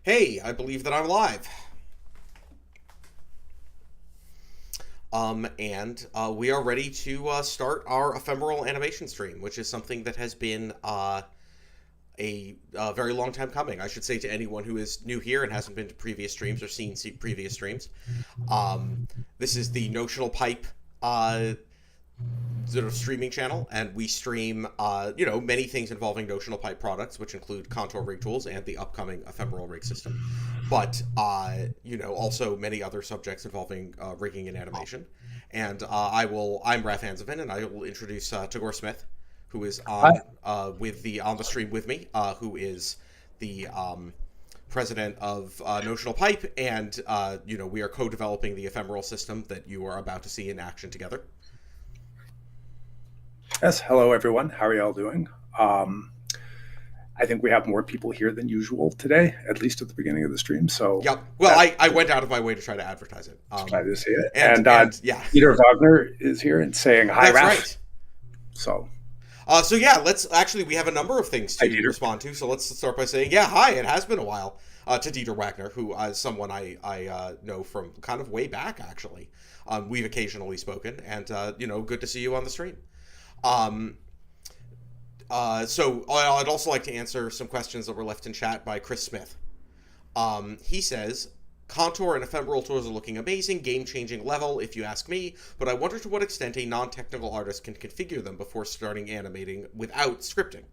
Hey, I believe that I'm live. And we are ready to start our ephemeral animation stream, which is something that has been a very long time coming. I should say to anyone who is new here and hasn't been to previous streams or seen previous streams. Um, this is the Notional Pipe uh, sort of streaming channel, and we stream, many things involving Notional Pipe products, which include contour rig tools and the upcoming ephemeral rig system, but also many other subjects involving rigging and animation. And I'm Raph Hanseman, and I will introduce Tagore Smith, who is Hi. on the stream with me, who is the president of Notional Pipe, and we are co-developing the ephemeral system that you are about to see in action together. Yes, hello everyone. How are y'all doing? I think we have more people here than usual today, at least at the beginning of the stream. So, Yep. Well, I went out of my way to try to advertise it. Glad to see it. And yeah, Peter Wagner is here and saying hi, that's Raph. right. So, We have a number of things to Hi, Dieter. respond to. So let's start by saying, yeah, hi. It has been a while to Dieter Wagner, who is someone I know from kind of way back actually. We've occasionally spoken, and good to see you on the stream. So I'd also like to answer some questions that were left in chat by Chris Smith. He says, contour and ephemeral tools are looking amazing, game-changing level, if you ask me, but I wonder to what extent a non-technical artist can configure them before starting animating without scripting.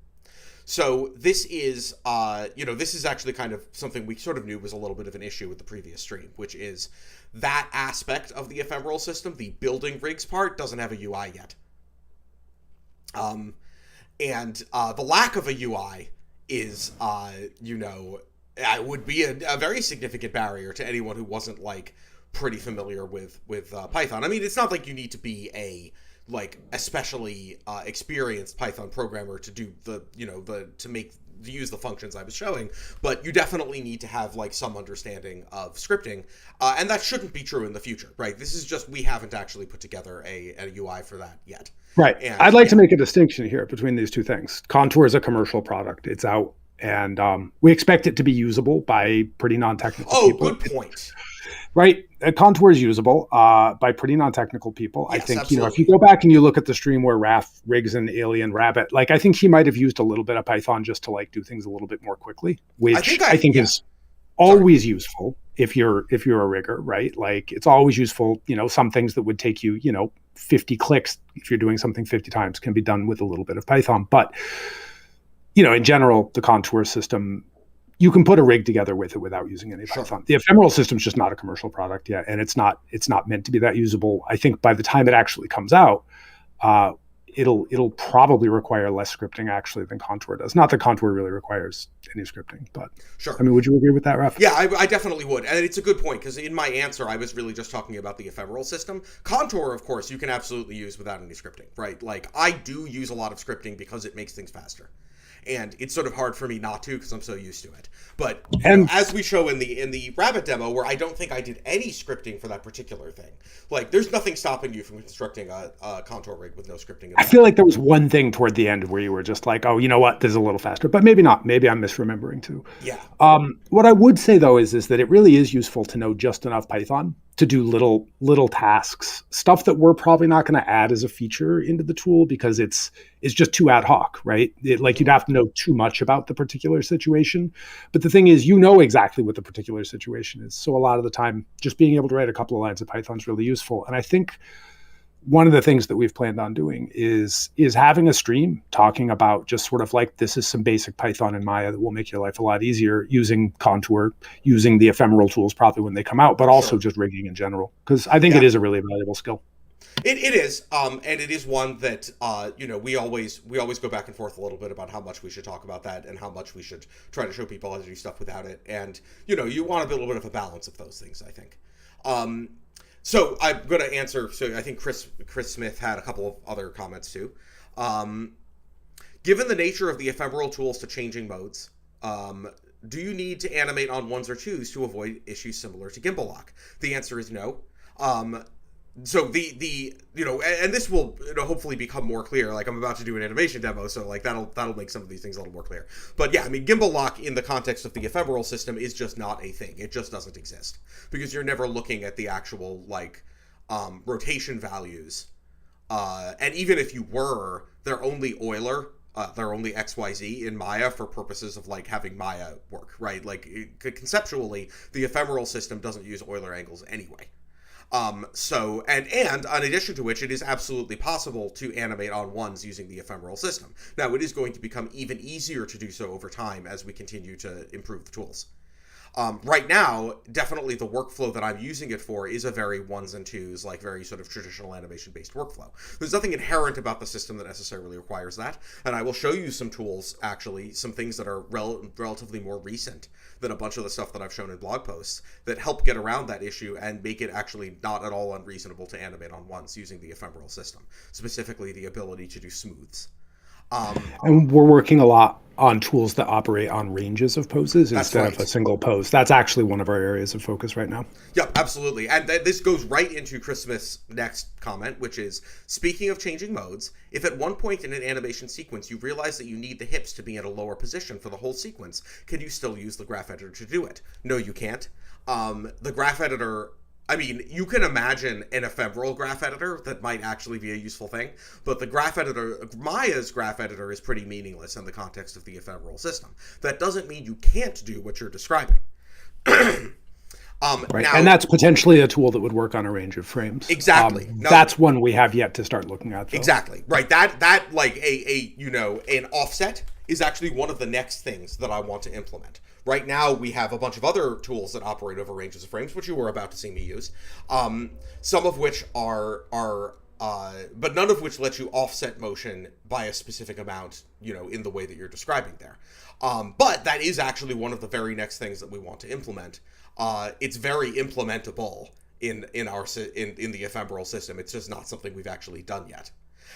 So this is, this is actually kind of something we sort of knew was a little bit of an issue with the previous stream, which is that aspect of the ephemeral system, the building rigs part, doesn't have a UI yet. And the lack of a UI is, would be a very significant barrier to anyone who wasn't like pretty familiar with Python. I mean, it's not like you need to be a especially experienced Python programmer to do to use the functions I was showing, but you definitely need to have like some understanding of scripting, and that shouldn't be true in the future, right? This is just we haven't actually put together a UI for that yet. right. And I'd like to make a distinction here between these two things. Contour is a commercial product. It's out, and we expect it to be usable by pretty non-technical people. Good point. Right. Contour is usable by pretty non-technical people. Yes, I think, absolutely. if you go back and you look at the stream where Raph rigs an alien rabbit, I think he might have used a little bit of Python just to do things a little bit more quickly, which I think is always useful if you're a rigger, right? It's always useful. Some things that would take you, 50 clicks if you're doing something 50 times can be done with a little bit of Python. But, in general, the contour system, you can put a rig together with it without using any Python. The ephemeral system is just not a commercial product yet, and it's not meant to be that usable. I think by the time it actually comes out, it'll probably require less scripting actually than Contour does. Not that Contour really requires any scripting, but sure. I mean, would you agree with that, Raph? Yeah, I definitely would. And it's a good point, because in my answer, I was really just talking about the ephemeral system. Contour, of course, you can absolutely use without any scripting, right? I do use a lot of scripting because it makes things faster. And it's sort of hard for me not to because I'm so used to it. But as we show in the Rabbit demo, where I don't think I did any scripting for that particular thing, there's nothing stopping you from constructing a contour rig with no scripting. I feel like there was one thing toward the end where you were just like, oh, you know what, this is a little faster, but maybe not. Maybe I'm misremembering too. Yeah. What I would say though is that it really is useful to know just enough Python to do little tasks, stuff that we're probably not going to add as a feature into the tool because it's just too ad hoc, right? You'd have to know too much about the particular situation. But the thing is, exactly what the particular situation is. So a lot of the time, just being able to write a couple of lines of Python is really useful. And I think one of the things that we've planned on doing is having a stream talking about just sort of this is some basic Python and Maya that will make your life a lot easier using Contour, using the ephemeral tools probably when they come out, but also just rigging in general, because I think it is a really valuable skill. It is, and it is one that we always go back and forth a little bit about how much we should talk about that and how much we should try to show people how to do stuff without it, and you want a little bit of a balance of those things, I think. So I'm going to answer. So I think Chris Smith had a couple of other comments too. Given the nature of the ephemeral tools to changing modes, do you need to animate on ones or twos to avoid issues similar to gimbal lock? The answer is no. So the and this will hopefully become more clear. Like, I'm about to do an animation demo, so like that'll make some of these things a little more clear. But yeah, I mean, gimbal lock in the context of the ephemeral system is just not a thing. It just doesn't exist because you're never looking at the actual like rotation values. And even if you were, they're only Euler. They're only XYZ in Maya for purposes of like having Maya work, right? Like conceptually, the ephemeral system doesn't use Euler angles anyway. So, and in addition to which, it is absolutely possible to animate on ones using the ephemeral system. Now, it is going to become even easier to do so over time as we continue to improve the tools. Right now, definitely the workflow that I'm using it for is a very ones and twos, like very sort of traditional animation-based workflow. There's nothing inherent about the system that necessarily requires that, and I will show you some tools, actually, some things that are relatively more recent than a bunch of the stuff that I've shown in blog posts that help get around that issue and make it actually not at all unreasonable to animate on ones using the ephemeral system, specifically the ability to do smooths. And we're working a lot on tools that operate on ranges of poses instead of a single pose. That's actually one of our areas of focus right now. Yep, absolutely. And this goes right into Chris Smith's next comment, which is, speaking of changing modes, if at one point in an animation sequence you realize that you need the hips to be in a lower position for the whole sequence, can you still use the graph editor to do it? No, you can't. The graph editor... I mean, you can imagine an ephemeral graph editor that might actually be a useful thing, but the graph editor, Maya's graph editor, is pretty meaningless in the context of the ephemeral system. That doesn't mean you can't do what you're describing. Right. Now, and that's potentially a tool that would work on a range of frames. Exactly. That's one we have yet to start looking at, though. Exactly. Right. That like an offset is actually one of the next things that I want to implement. Right now, we have a bunch of other tools that operate over ranges of frames, which you were about to see me use. Some of which are but none of which let you offset motion by a specific amount, in the way that you're describing there. But that is actually one of the very next things that we want to implement. It's very implementable in the ephemeral system. It's just not something we've actually done yet.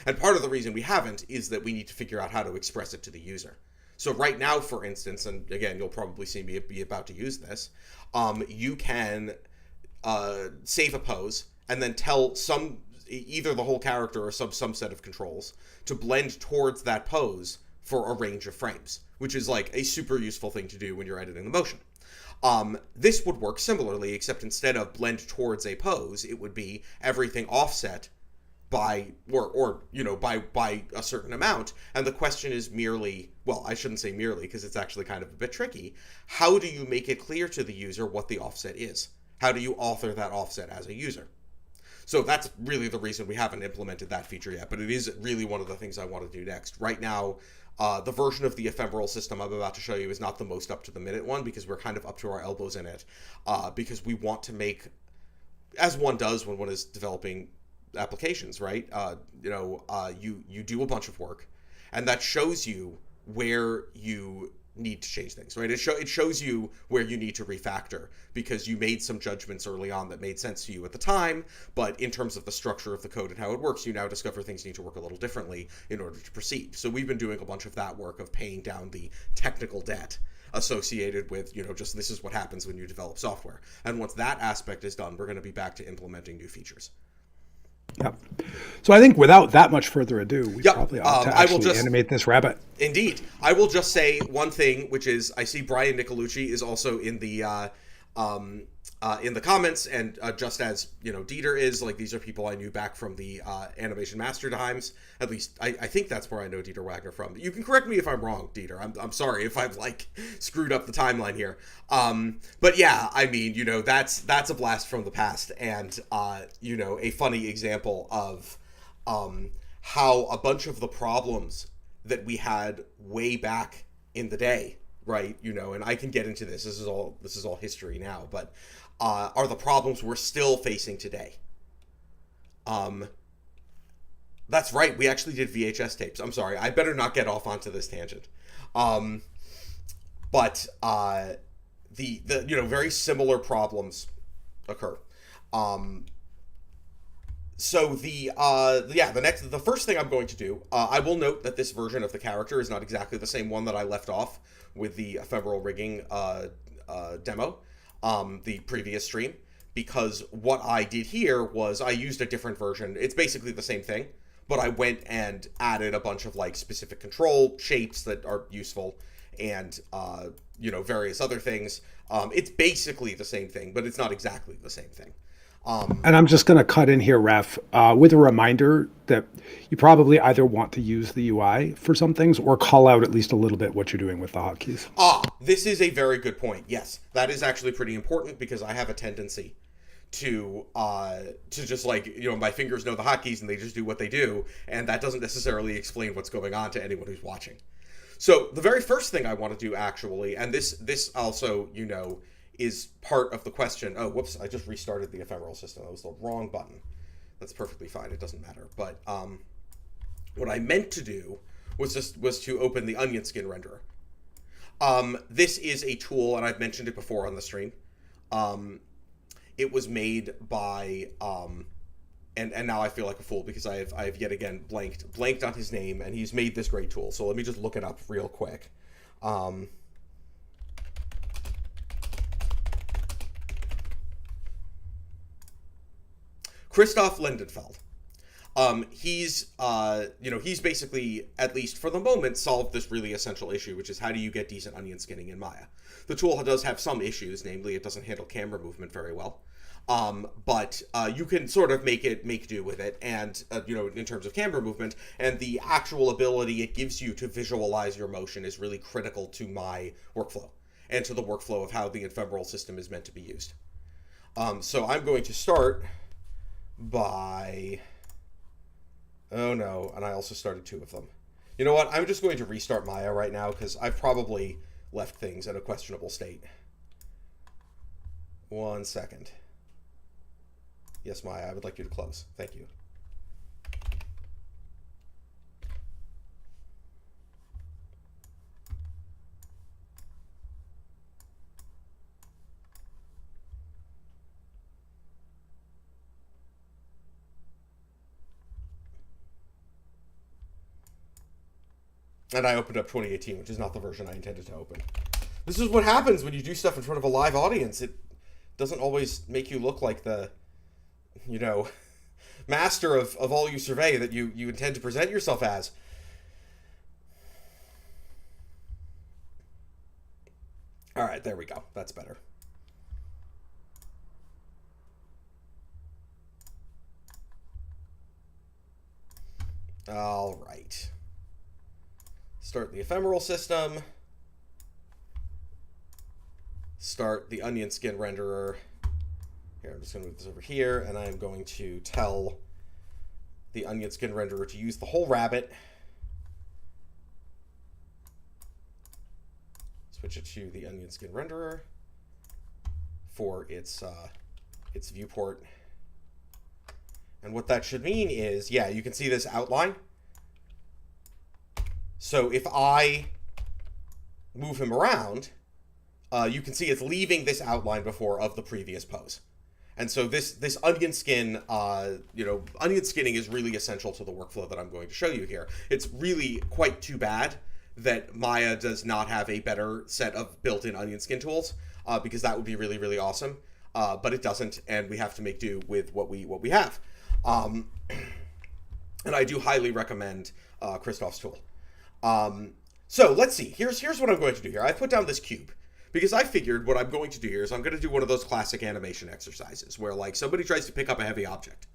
And part of the reason we haven't is that we need to figure out how to express it to the user. So right now, for instance, and again, you'll probably see me be about to use this, you can save a pose and then tell either the whole character or some set of controls to blend towards that pose for a range of frames, which is like a super useful thing to do when you're editing the motion. This would work similarly, except instead of blend towards a pose, it would be everything offset by by a certain amount. And the question is merely, well, I shouldn't say merely because it's actually kind of a bit tricky. How do you make it clear to the user what the offset is? How do you author that offset as a user? So that's really the reason we haven't implemented that feature yet, but it is really one of the things I want to do next. Right now, the version of the ephemeral system I'm about to show you is not the most up-to-the-minute one because we're kind of up to our elbows in it, because we want to make, as one does when one is developing applications, right? You do a bunch of work, and that shows you where you need to change things, right? It shows you where you need to refactor because you made some judgments early on that made sense to you at the time, but in terms of the structure of the code and how it works, you now discover things need to work a little differently in order to proceed. So we've been doing a bunch of that work of paying down the technical debt associated with, just this is what happens when you develop software. And once that aspect is done, we're going to be back to implementing new features. Yep. So I think without that much further ado, we probably ought to actually animate this rabbit. Indeed. I will just say one thing, which is I see Brian Nicolucci is also in the comments, and just as Dieter is, like, these are people I knew back from the Animation Master times. At least I think that's where I know Dieter Wagner from. You can correct me if I'm wrong, Dieter. I'm sorry if I've screwed up the timeline here. But yeah, I mean, that's a blast from the past, and a funny example of how a bunch of the problems that we had way back in the day, right? And I can get into this. This is all history now, but are the problems we're still facing today. That's right. We actually did VHS tapes. I'm sorry. I better not get off onto this tangent. But the very similar problems occur. So the first thing I'm going to do, I will note that this version of the character is not exactly the same one that I left off with the ephemeral rigging demo, the previous stream, because what I did here was I used a different version. It's basically the same thing, but I went and added a bunch of like specific control shapes that are useful, and various other things. It's basically the same thing, but it's not exactly the same thing. And I'm just going to cut in here, Ref, with a reminder that you probably either want to use the UI for some things or call out at least a little bit what you're doing with the hotkeys. This is a very good point. Yes, that is actually pretty important, because I have a tendency to just like, my fingers know the hotkeys and they just do what they do, and that doesn't necessarily explain what's going on to anyone who's watching. So the very first thing I want to do, actually, and this also, is part of the question. Oh, whoops, I just restarted the ephemeral system. That was the wrong button. That's perfectly fine. It doesn't matter. But what I meant to do was to open the onion skin renderer. This is a tool, and I've mentioned it before on the stream. It was made by and now I feel like a fool because I have yet again blanked on his name, and he's made this great tool. So let me just look it up real quick. Christoph Lindenfeld. He's basically, at least for the moment, solved this really essential issue, which is how do you get decent onion skinning in Maya. The tool does have some issues, namely it doesn't handle camera movement very well. But you can sort of make do with it, and in terms of camera movement, and the actual ability it gives you to visualize your motion is really critical to my workflow and to the workflow of how the ephemeral system is meant to be used. So I'm going to start by, oh no, and I also started two of them. You know what? I'm just going to restart Maya right now because I've probably left things in a questionable state. 1 second. Yes, Maya, I would like you to close. Thank you. And I opened up 2018, which is not the version I intended to open. This is what happens when you do stuff in front of a live audience. It doesn't always make you look like the, master of all you survey that you intend to present yourself as. All right, there we go. That's better. All right. Start the ephemeral system. Start the onion skin renderer. Here, I'm just going to move this over here, and I'm going to tell the onion skin renderer to use the whole rabbit. Switch it to the onion skin renderer for its viewport. And what that should mean is, yeah, you can see this outline. So if I move him around, you can see it's leaving this outline before of the previous pose. And so this onion skin, onion skinning is really essential to the workflow that I'm going to show you here. It's really quite too bad that Maya does not have a better set of built-in onion skin tools, because that would be really, really awesome. But it doesn't, and we have to make do with what we have. And I do highly recommend Christoph's tool. So let's see. Here's what I'm going to do here. I put down this cube because I figured what I'm going to do here is I'm going to do one of those classic animation exercises where like somebody tries to pick up a heavy object.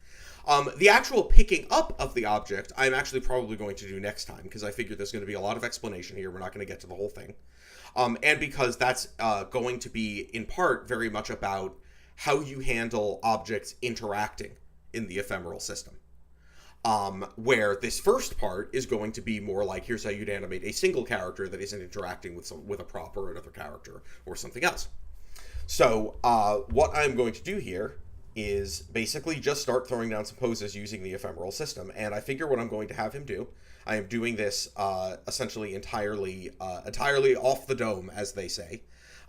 The actual picking up of the object I'm actually probably going to do next time because I figured there's going to be a lot of explanation here. We're not going to get to the whole thing. And because that's going to be in part very much about how you handle objects interacting in the ephemeral system. Where this first part is going to be more like, here's how you'd animate a single character that isn't interacting with a prop or another character or something else. So what I'm going to do here is basically just start throwing down some poses using the ephemeral system. And I figure what I'm going to have him do, I am doing this essentially entirely off the dome, as they say.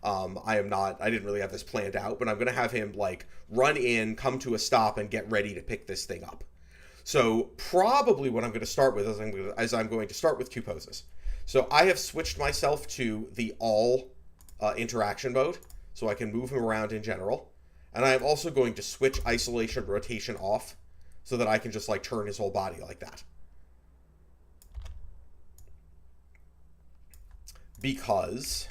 I didn't really have this planned out, but I'm going to have him like run in, come to a stop, and get ready to pick this thing up. So probably what I'm going to start with is I'm going to start with two poses. So I have switched myself to the all interaction mode, so I can move him around in general. And I am also going to switch isolation rotation off so that I can just like turn his whole body like that. Because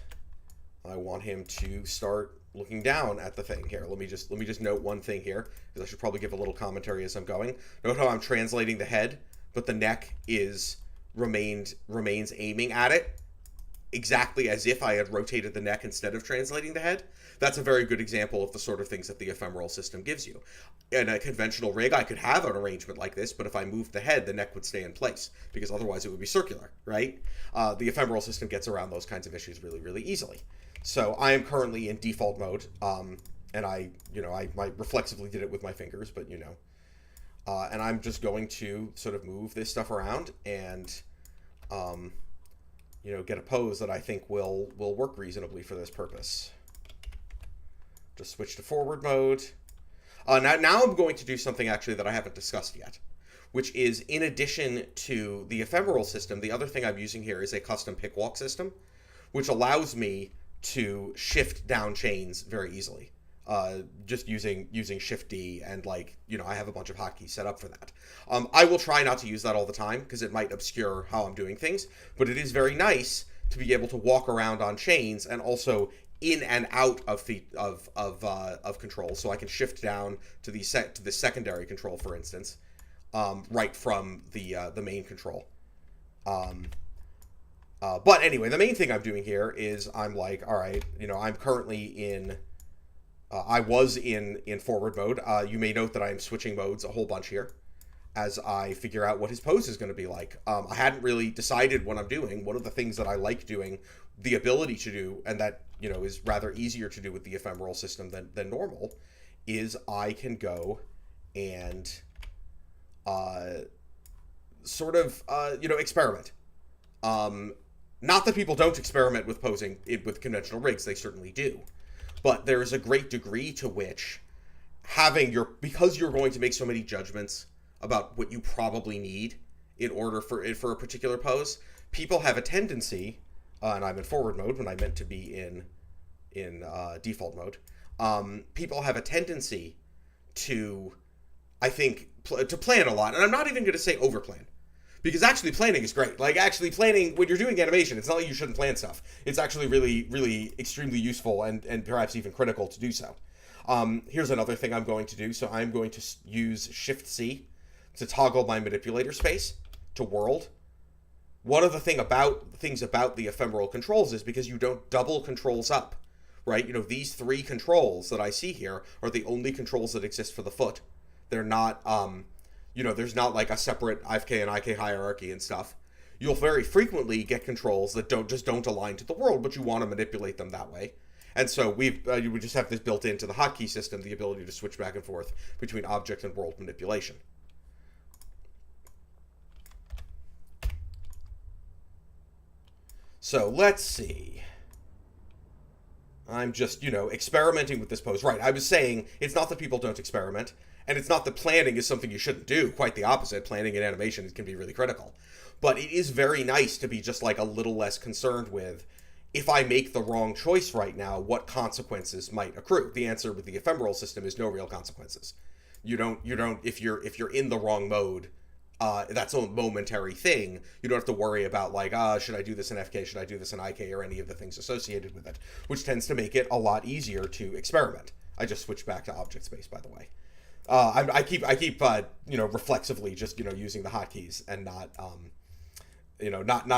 I want him to start looking down at the thing here. Let me just note one thing here, because I should probably give a little commentary as I'm going. Note how I'm translating the head, but the neck remains aiming at it, exactly as if I had rotated the neck instead of translating the head. That's a very good example of the sort of things that the ephemeral system gives you. In a conventional rig, I could have an arrangement like this, but if I moved the head, the neck would stay in place, because otherwise it would be circular, right? The ephemeral system gets around those kinds of issues really, really easily. So I am currently in default mode, and I reflexively did it with my fingers, but and I'm just going to sort of move this stuff around and, get a pose that I think will work reasonably for this purpose. Just switch to forward mode. Now I'm going to do something actually that I haven't discussed yet, which is, in addition to the ephemeral system, the other thing I'm using here is a custom pick walk system, which allows me to shift down chains very easily. Just using Shift D, and I have a bunch of hotkeys set up for that. I will try not to use that all the time because it might obscure how I'm doing things, but it is very nice to be able to walk around on chains and also in and out of controls. So I can shift down to the secondary control, for instance, right from the main control. But anyway, the main thing I'm doing here is I'm like, all right, I'm currently in. I was in forward mode. You may note that I am switching modes a whole bunch here as I figure out what his pose is going to be like. I hadn't really decided what I'm doing. One of the things that I like doing, the ability to do, and that is rather easier to do with the ephemeral system than normal, is I can go and experiment. Not that people don't experiment with posing with conventional rigs, they certainly do. But there is a great degree to which because you're going to make so many judgments about what you probably need in order for a particular pose, people have a tendency, and I'm in forward mode when I meant to be in default mode, people have a tendency to, I think, to plan a lot. And I'm not even going to say overplan. Because actually planning is great. Actually planning, when you're doing animation, it's not like you shouldn't plan stuff. It's actually really, really extremely useful and perhaps even critical to do so. Here's another thing I'm going to do. So I'm going to use Shift-C to toggle my manipulator space to world. One of the things about the ephemeral controls is because you don't double controls up, right? These three controls that I see here are the only controls that exist for the foot. They're not... there's not like a separate IFK and IK hierarchy and stuff. You'll very frequently get controls that don't align to the world, but you want to manipulate them that way. And so we just have this built into the hotkey system, the ability to switch back and forth between object and world manipulation. So let's see. I'm just, experimenting with this pose. Right, I was saying it's not that people don't experiment. And it's not that planning is something you shouldn't do. Quite the opposite. Planning in animation can be really critical. But it is very nice to be just a little less concerned with, if I make the wrong choice right now, what consequences might accrue. The answer with the ephemeral system is no real consequences. You don't if you're in the wrong mode, that's a momentary thing. You don't have to worry about should I do this in FK, should I do this in IK, or any of the things associated with it, which tends to make it a lot easier to experiment. I just switched back to object space, by the way. I keep reflexively just using the hotkeys and not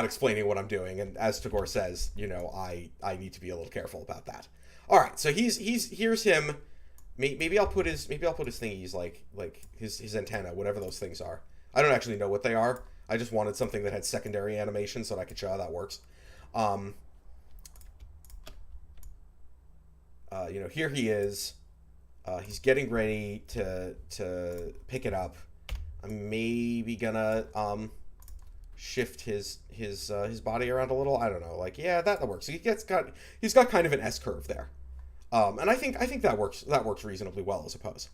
explaining what I'm doing. And as Tagore says, I need to be a little careful about that. All right, so here's him. Maybe I'll put his thingies like his antenna, whatever those things are. I don't actually know what they are. I just wanted something that had secondary animation so that I could show how that works. Here he is. He's getting ready to pick it up. I'm maybe gonna shift his body around a little. I don't know. Yeah, that works. So he's got kind of an S curve there, and I think that works reasonably well as a pose.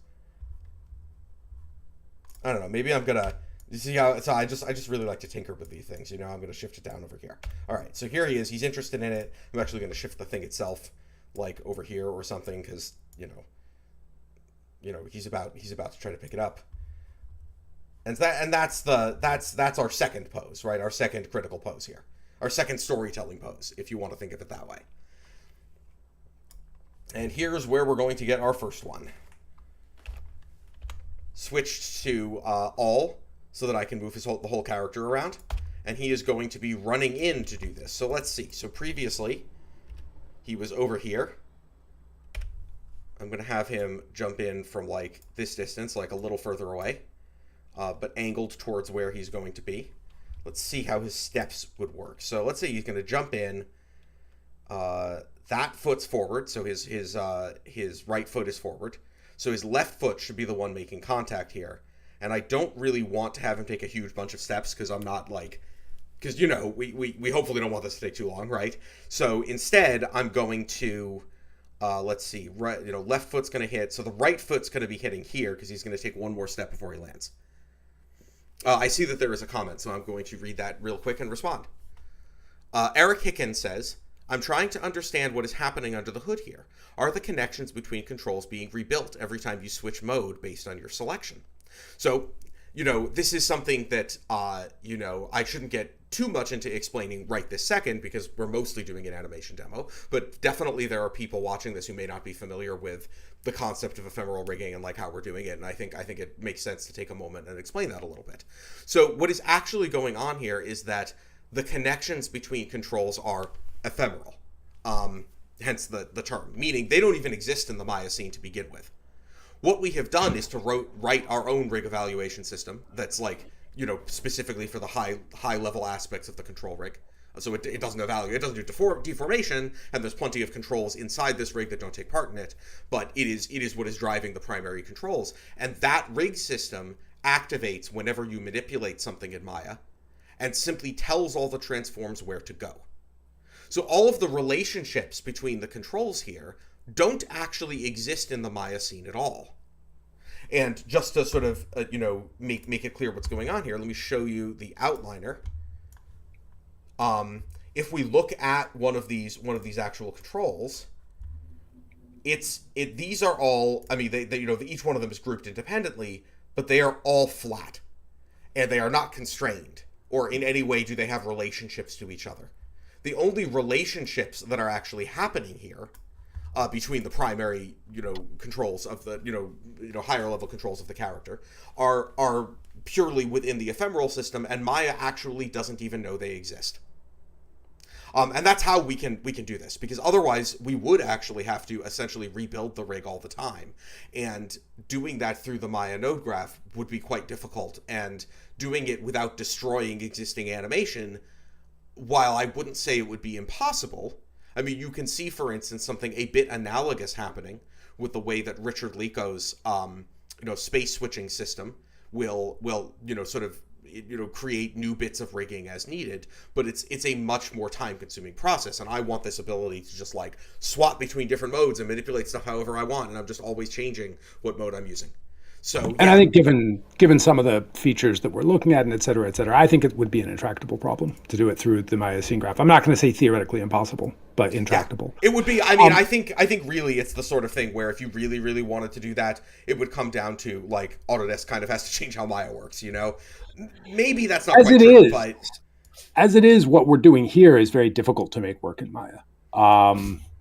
I don't know. Maybe I'm gonna see how. So I just really like to tinker with these things. I'm gonna shift it down over here. All right. So here he is. He's interested in it. I'm actually gonna shift the thing itself, over here or something, because he's about to try to pick it up. And that's our second pose, right? Our second critical pose here. Our second storytelling pose, if you want to think of it that way. And here's where we're going to get our first one. Switched to all, so that I can move the whole character around. And he is going to be running in to do this. So let's see. So previously, he was over here. I'm going to have him jump in from like this distance, like a little further away, but angled towards where he's going to be. Let's see how his steps would work. So let's say he's going to jump in. That foot's forward, so his right foot is forward. So his left foot should be the one making contact here. And I don't really want to have him take a huge bunch of steps because I'm not like... Because, we hopefully don't want this to take too long, right? So instead, I'm going to... let's see, right, left foot's going to hit. So the right foot's going to be hitting here because he's going to take one more step before he lands. I see that there is a comment, so I'm going to read that real quick and respond. Eric Hicken says, I'm trying to understand what is happening under the hood here. Are the connections between controls being rebuilt every time you switch mode based on your selection? So, this is something that, I shouldn't get too much into explaining right this second because we're mostly doing an animation demo, but definitely there are people watching this who may not be familiar with the concept of ephemeral rigging and like how we're doing it, and I think it makes sense to take a moment and explain that a little bit. So what is actually going on here is that the connections between controls are ephemeral, hence the term, meaning they don't even exist in the Maya scene to begin with. What we have done is to write our own rig evaluation system that's like, specifically for the high level aspects of the control rig. So it doesn't evaluate, it doesn't do deformation, and there's plenty of controls inside this rig that don't take part in it, but it is what is driving the primary controls. And that rig system activates whenever you manipulate something in Maya, and simply tells all the transforms where to go. So all of the relationships between the controls here don't actually exist in the Maya scene at all. And just to sort of, make it clear what's going on here, let me show you the outliner. If we look at one of these actual controls, these are all, I mean, each one of them is grouped independently, but they are all flat, and they are not constrained, or in any way do they have relationships to each other. The only relationships that are actually happening here, between the primary, controls of the, higher level controls of the character, are purely within the ephemeral system, and Maya actually doesn't even know they exist. And that's how we can do this, because otherwise we would actually have to essentially rebuild the rig all the time, and doing that through the Maya node graph would be quite difficult, and doing it without destroying existing animation, while I wouldn't say it would be impossible. I mean, you can see, for instance, something a bit analogous happening with the way that Richard Leaco's, space switching system will sort of, create new bits of rigging as needed, but it's a much more time-consuming process, and I want this ability to just, like, swap between different modes and manipulate stuff however I want, and I'm just always changing what mode I'm using. So, yeah. And I think given some of the features that we're looking at and et cetera, I think it would be an intractable problem to do it through the Maya scene graph. I'm not going to say theoretically impossible, but intractable. Yeah, it would be. I mean, I think really it's the sort of thing where if you really, really wanted to do that, it would come down to, like, Autodesk kind of has to change how Maya works, Maybe that's not quite true, but... As it is, what we're doing here is very difficult to make work in Maya.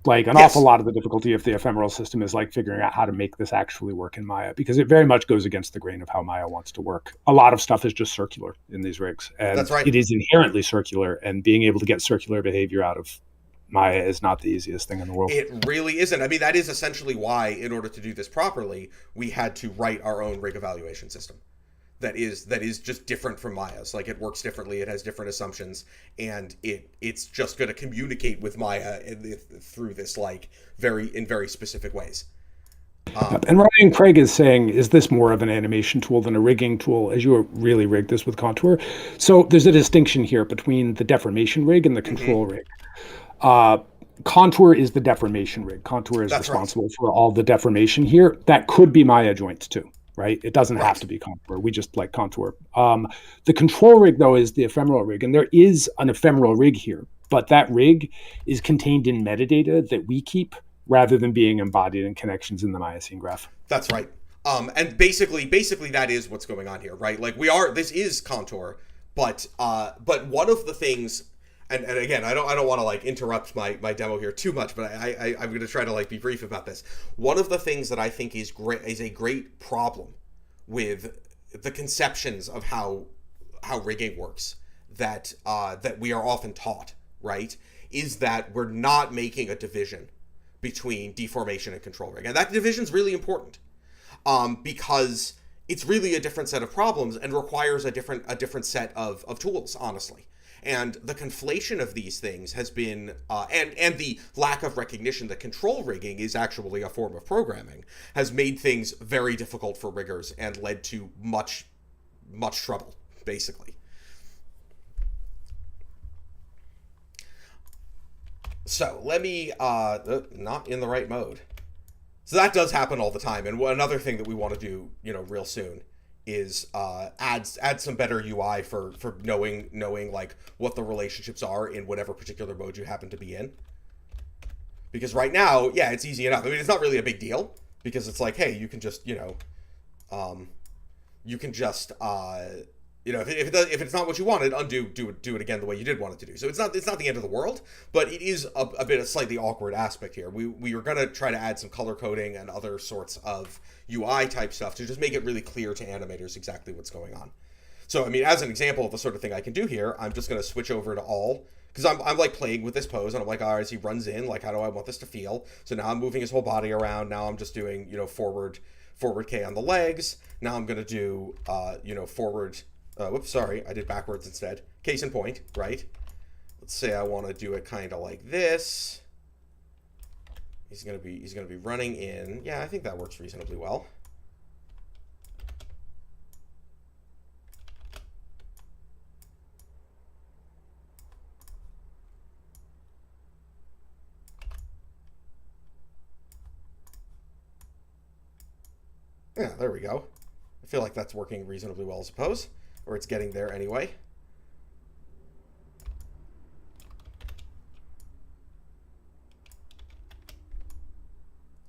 Awful lot of the difficulty of the ephemeral system is like figuring out how to make this actually work in Maya, because it very much goes against the grain of how Maya wants to work. A lot of stuff is just circular in these rigs, and that's right. It is inherently circular, and being able to get circular behavior out of Maya is not the easiest thing in the world. It really isn't. I mean, that is essentially why, in order to do this properly, we had to write our own rig evaluation system. That is just different from Maya's. Like, it works differently, it has different assumptions, and it's just going to communicate with Maya through this, like, in very specific ways. And Ryan Craig is saying, is this more of an animation tool than a rigging tool, as you really rigged this with Contour? So there's a distinction here between the deformation rig and the control rig. Contour is the deformation rig. Contour is responsible for all the deformation here. That could be Maya joints too. Right? It doesn't have to be Contour. We just like Contour. The control rig, though, is the ephemeral rig. And there is an ephemeral rig here. But that rig is contained in metadata that we keep rather than being embodied in connections in the Maya scene graph. That's right. And basically that is what's going on here, right? Like this is contour, but one of the things, and again, I don't want to like interrupt my demo here too much, but I'm going to try to like be brief about this. One of the things that I think is a great problem with the conceptions of how rigging works that we are often taught, right, is that we're not making a division between deformation and control rig, and that division is really important. Because it's really a different set of problems and requires a different set of tools, honestly. And the conflation of these things has been, and the lack of recognition that control rigging is actually a form of programming, has made things very difficult for riggers and led to much trouble, basically. So let me, not in the right mode. So that does happen all the time, and another thing that we want to do, real soon, is add some better UI for knowing like what the relationships are in whatever particular mode you happen to be in. Because right now, yeah, it's easy enough. I mean, it's not really a big deal because it's like, hey, you can just if it's not what you wanted, do it again the way you did want it to do. So it's not the end of the world, but it is a bit of slightly awkward aspect here. We were gonna try to add some color coding and other sorts of UI type stuff to just make it really clear to animators exactly what's going on. So I mean, as an example of the sort of thing I can do here, I'm just gonna switch over to all, because I'm like playing with this pose and I'm like, all right, as he runs in, like, how do I want this to feel? So now I'm moving his whole body around. Now I'm just doing forward K on the legs. Now I'm gonna do forward. Whoops, sorry, I did backwards instead. Case in point, right? Let's say I want to do it kind of like this. He's gonna be running in. Yeah, I think that works reasonably well. Yeah, there we go. I feel like that's working reasonably well, I suppose. Or it's getting there anyway.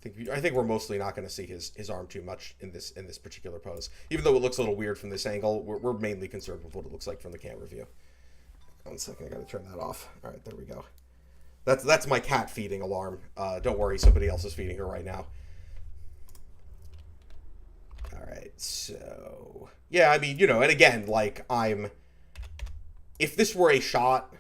I think we're mostly not going to see his arm too much in this particular pose. Even though it looks a little weird from this angle, we're mainly concerned with what it looks like from the camera view. 1 second, I got to turn that off. All right, there we go. That's my cat feeding alarm. Don't worry, somebody else is feeding her right now. All right, so yeah, I mean, and again, like, if this were a shot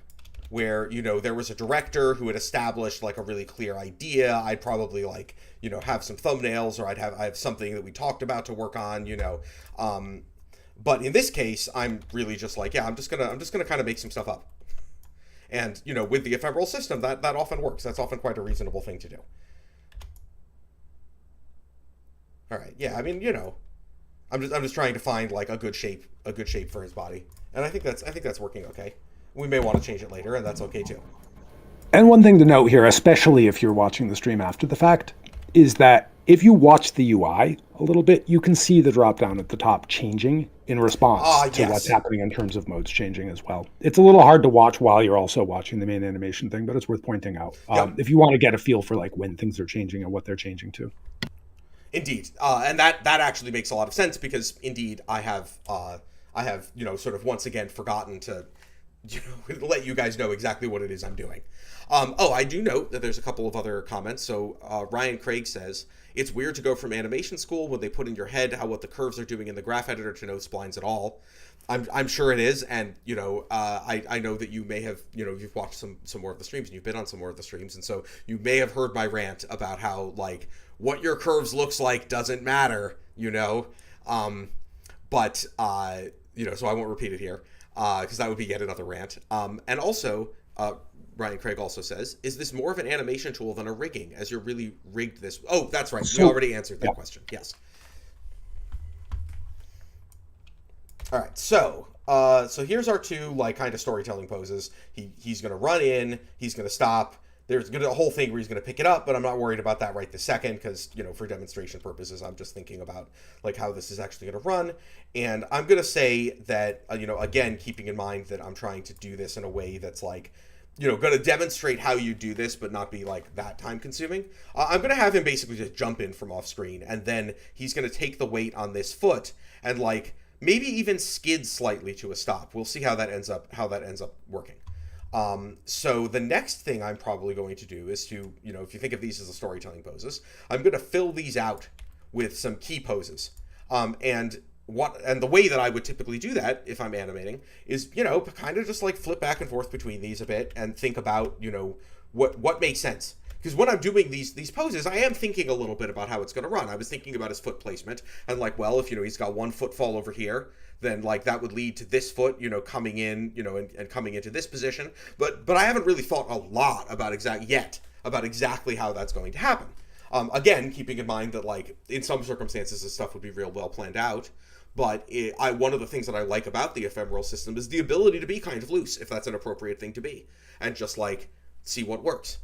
where, there was a director who had established like a really clear idea, I'd probably like, have some thumbnails, or I have something that we talked about to work on, but in this case, I'm really just like, yeah, I'm just gonna kind of make some stuff up. And, with the ephemeral system, that often works. That's often quite a reasonable thing to do. All right, yeah, I mean, I'm just trying to find like a good shape for his body, and I think that's working okay. We may want to change it later, and that's okay too. And one thing to note here, especially if you're watching the stream after the fact, is that if you watch the UI a little bit, you can see the drop down at the top changing in response to what's happening in terms of modes changing as well. It's a little hard to watch while you're also watching the main animation thing, but it's worth pointing out if you want to get a feel for like when things are changing and what they're changing to. Indeed, and that actually makes a lot of sense, because indeed I have sort of once again forgotten to let you guys know exactly what it is I'm doing. I do note that there's a couple of other comments. So Ryan Craig says, it's weird to go from animation school when they put in your head what the curves are doing in the graph editor to no splines at all. I'm sure it is, and I know that you may have you've watched some more of the streams, and you've been on some more of the streams, and so you may have heard my rant about how like what your curves looks like doesn't matter, but so I won't repeat it here, because that would be yet another rant. And also, Ryan Craig also says, is this more of an animation tool than a rigging, as you're really rigged this? Oh, that's right. We already answered that question. Yes. All right. So here's our two like kind of storytelling poses. He's going to run in. He's going to stop. There's going to be a whole thing where he's going to pick it up, but I'm not worried about that right this second, because, for demonstration purposes, I'm just thinking about like how this is actually going to run. And I'm going to say that, again, keeping in mind that I'm trying to do this in a way that's like going to demonstrate how you do this, but not be like that time consuming. I'm going to have him basically just jump in from off screen, and then he's going to take the weight on this foot and like maybe even skid slightly to a stop. We'll see how that ends up working. So the next thing I'm probably going to do is to, if you think of these as the storytelling poses, I'm going to fill these out with some key poses. And the way that I would typically do that if I'm animating is, kind of just like flip back and forth between these a bit and think about, what makes sense. Because when I'm doing these poses, I am thinking a little bit about how it's going to run. I was thinking about his foot placement and like, well, if, he's got one foot fall over here, then like that would lead to this foot, coming in, and coming into this position. But I haven't really thought a lot about exactly how that's going to happen. Again, keeping in mind that like in some circumstances this stuff would be real well planned out. But one of the things that I like about the ephemeral system is the ability to be kind of loose, if that's an appropriate thing to be, and just like see what works.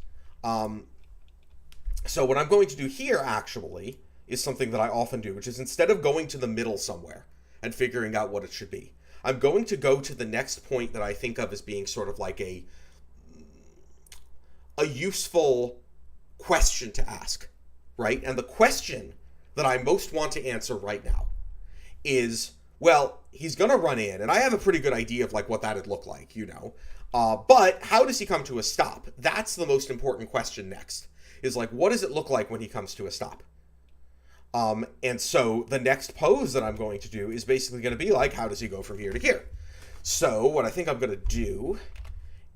So what I'm going to do here actually is something that I often do, which is instead of going to the middle somewhere and figuring out what it should be, I'm going to go to the next point that I think of as being sort of like a useful question to ask, right? And the question that I most want to answer right now is, well, he's going to run in, and I have a pretty good idea of like what that'd look like, but how does he come to a stop? That's the most important question next, is like, what does it look like when he comes to a stop? And so the next pose that I'm going to do is basically going to be like, how does he go from here to here? So what I think I'm going to do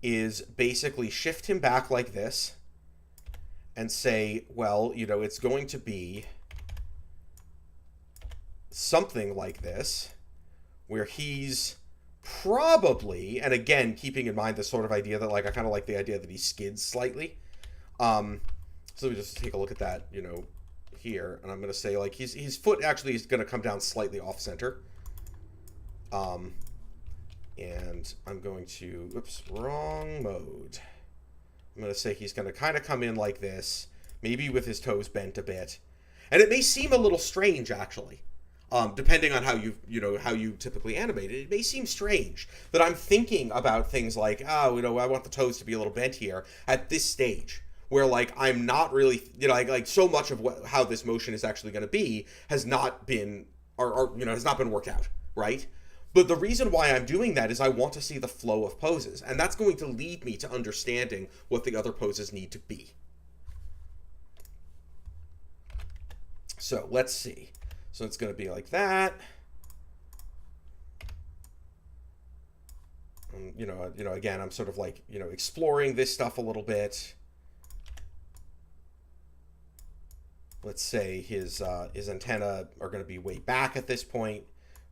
is basically shift him back like this and say, well, it's going to be something like this, where he's probably, and again, keeping in mind this sort of idea that like, I kind of like the idea that he skids slightly. So let me just take a look at that, here, and I'm going to say like his foot actually is going to come down slightly off center. And I'm going to, oops, wrong mode. I'm going to say he's going to kind of come in like this, maybe with his toes bent a bit. And it may seem a little strange, actually, depending on how you typically animate it. It may seem strange that I'm thinking about things like, I want the toes to be a little bent here at this stage, where like I'm not really, like so much of how this motion is actually going to be has not been, has not been worked out, right? But the reason why I'm doing that is I want to see the flow of poses, and that's going to lead me to understanding what the other poses need to be. So let's see. So it's going to be like that. Again, I'm sort of like, exploring this stuff a little bit. Let's say his antenna are going to be way back at this point,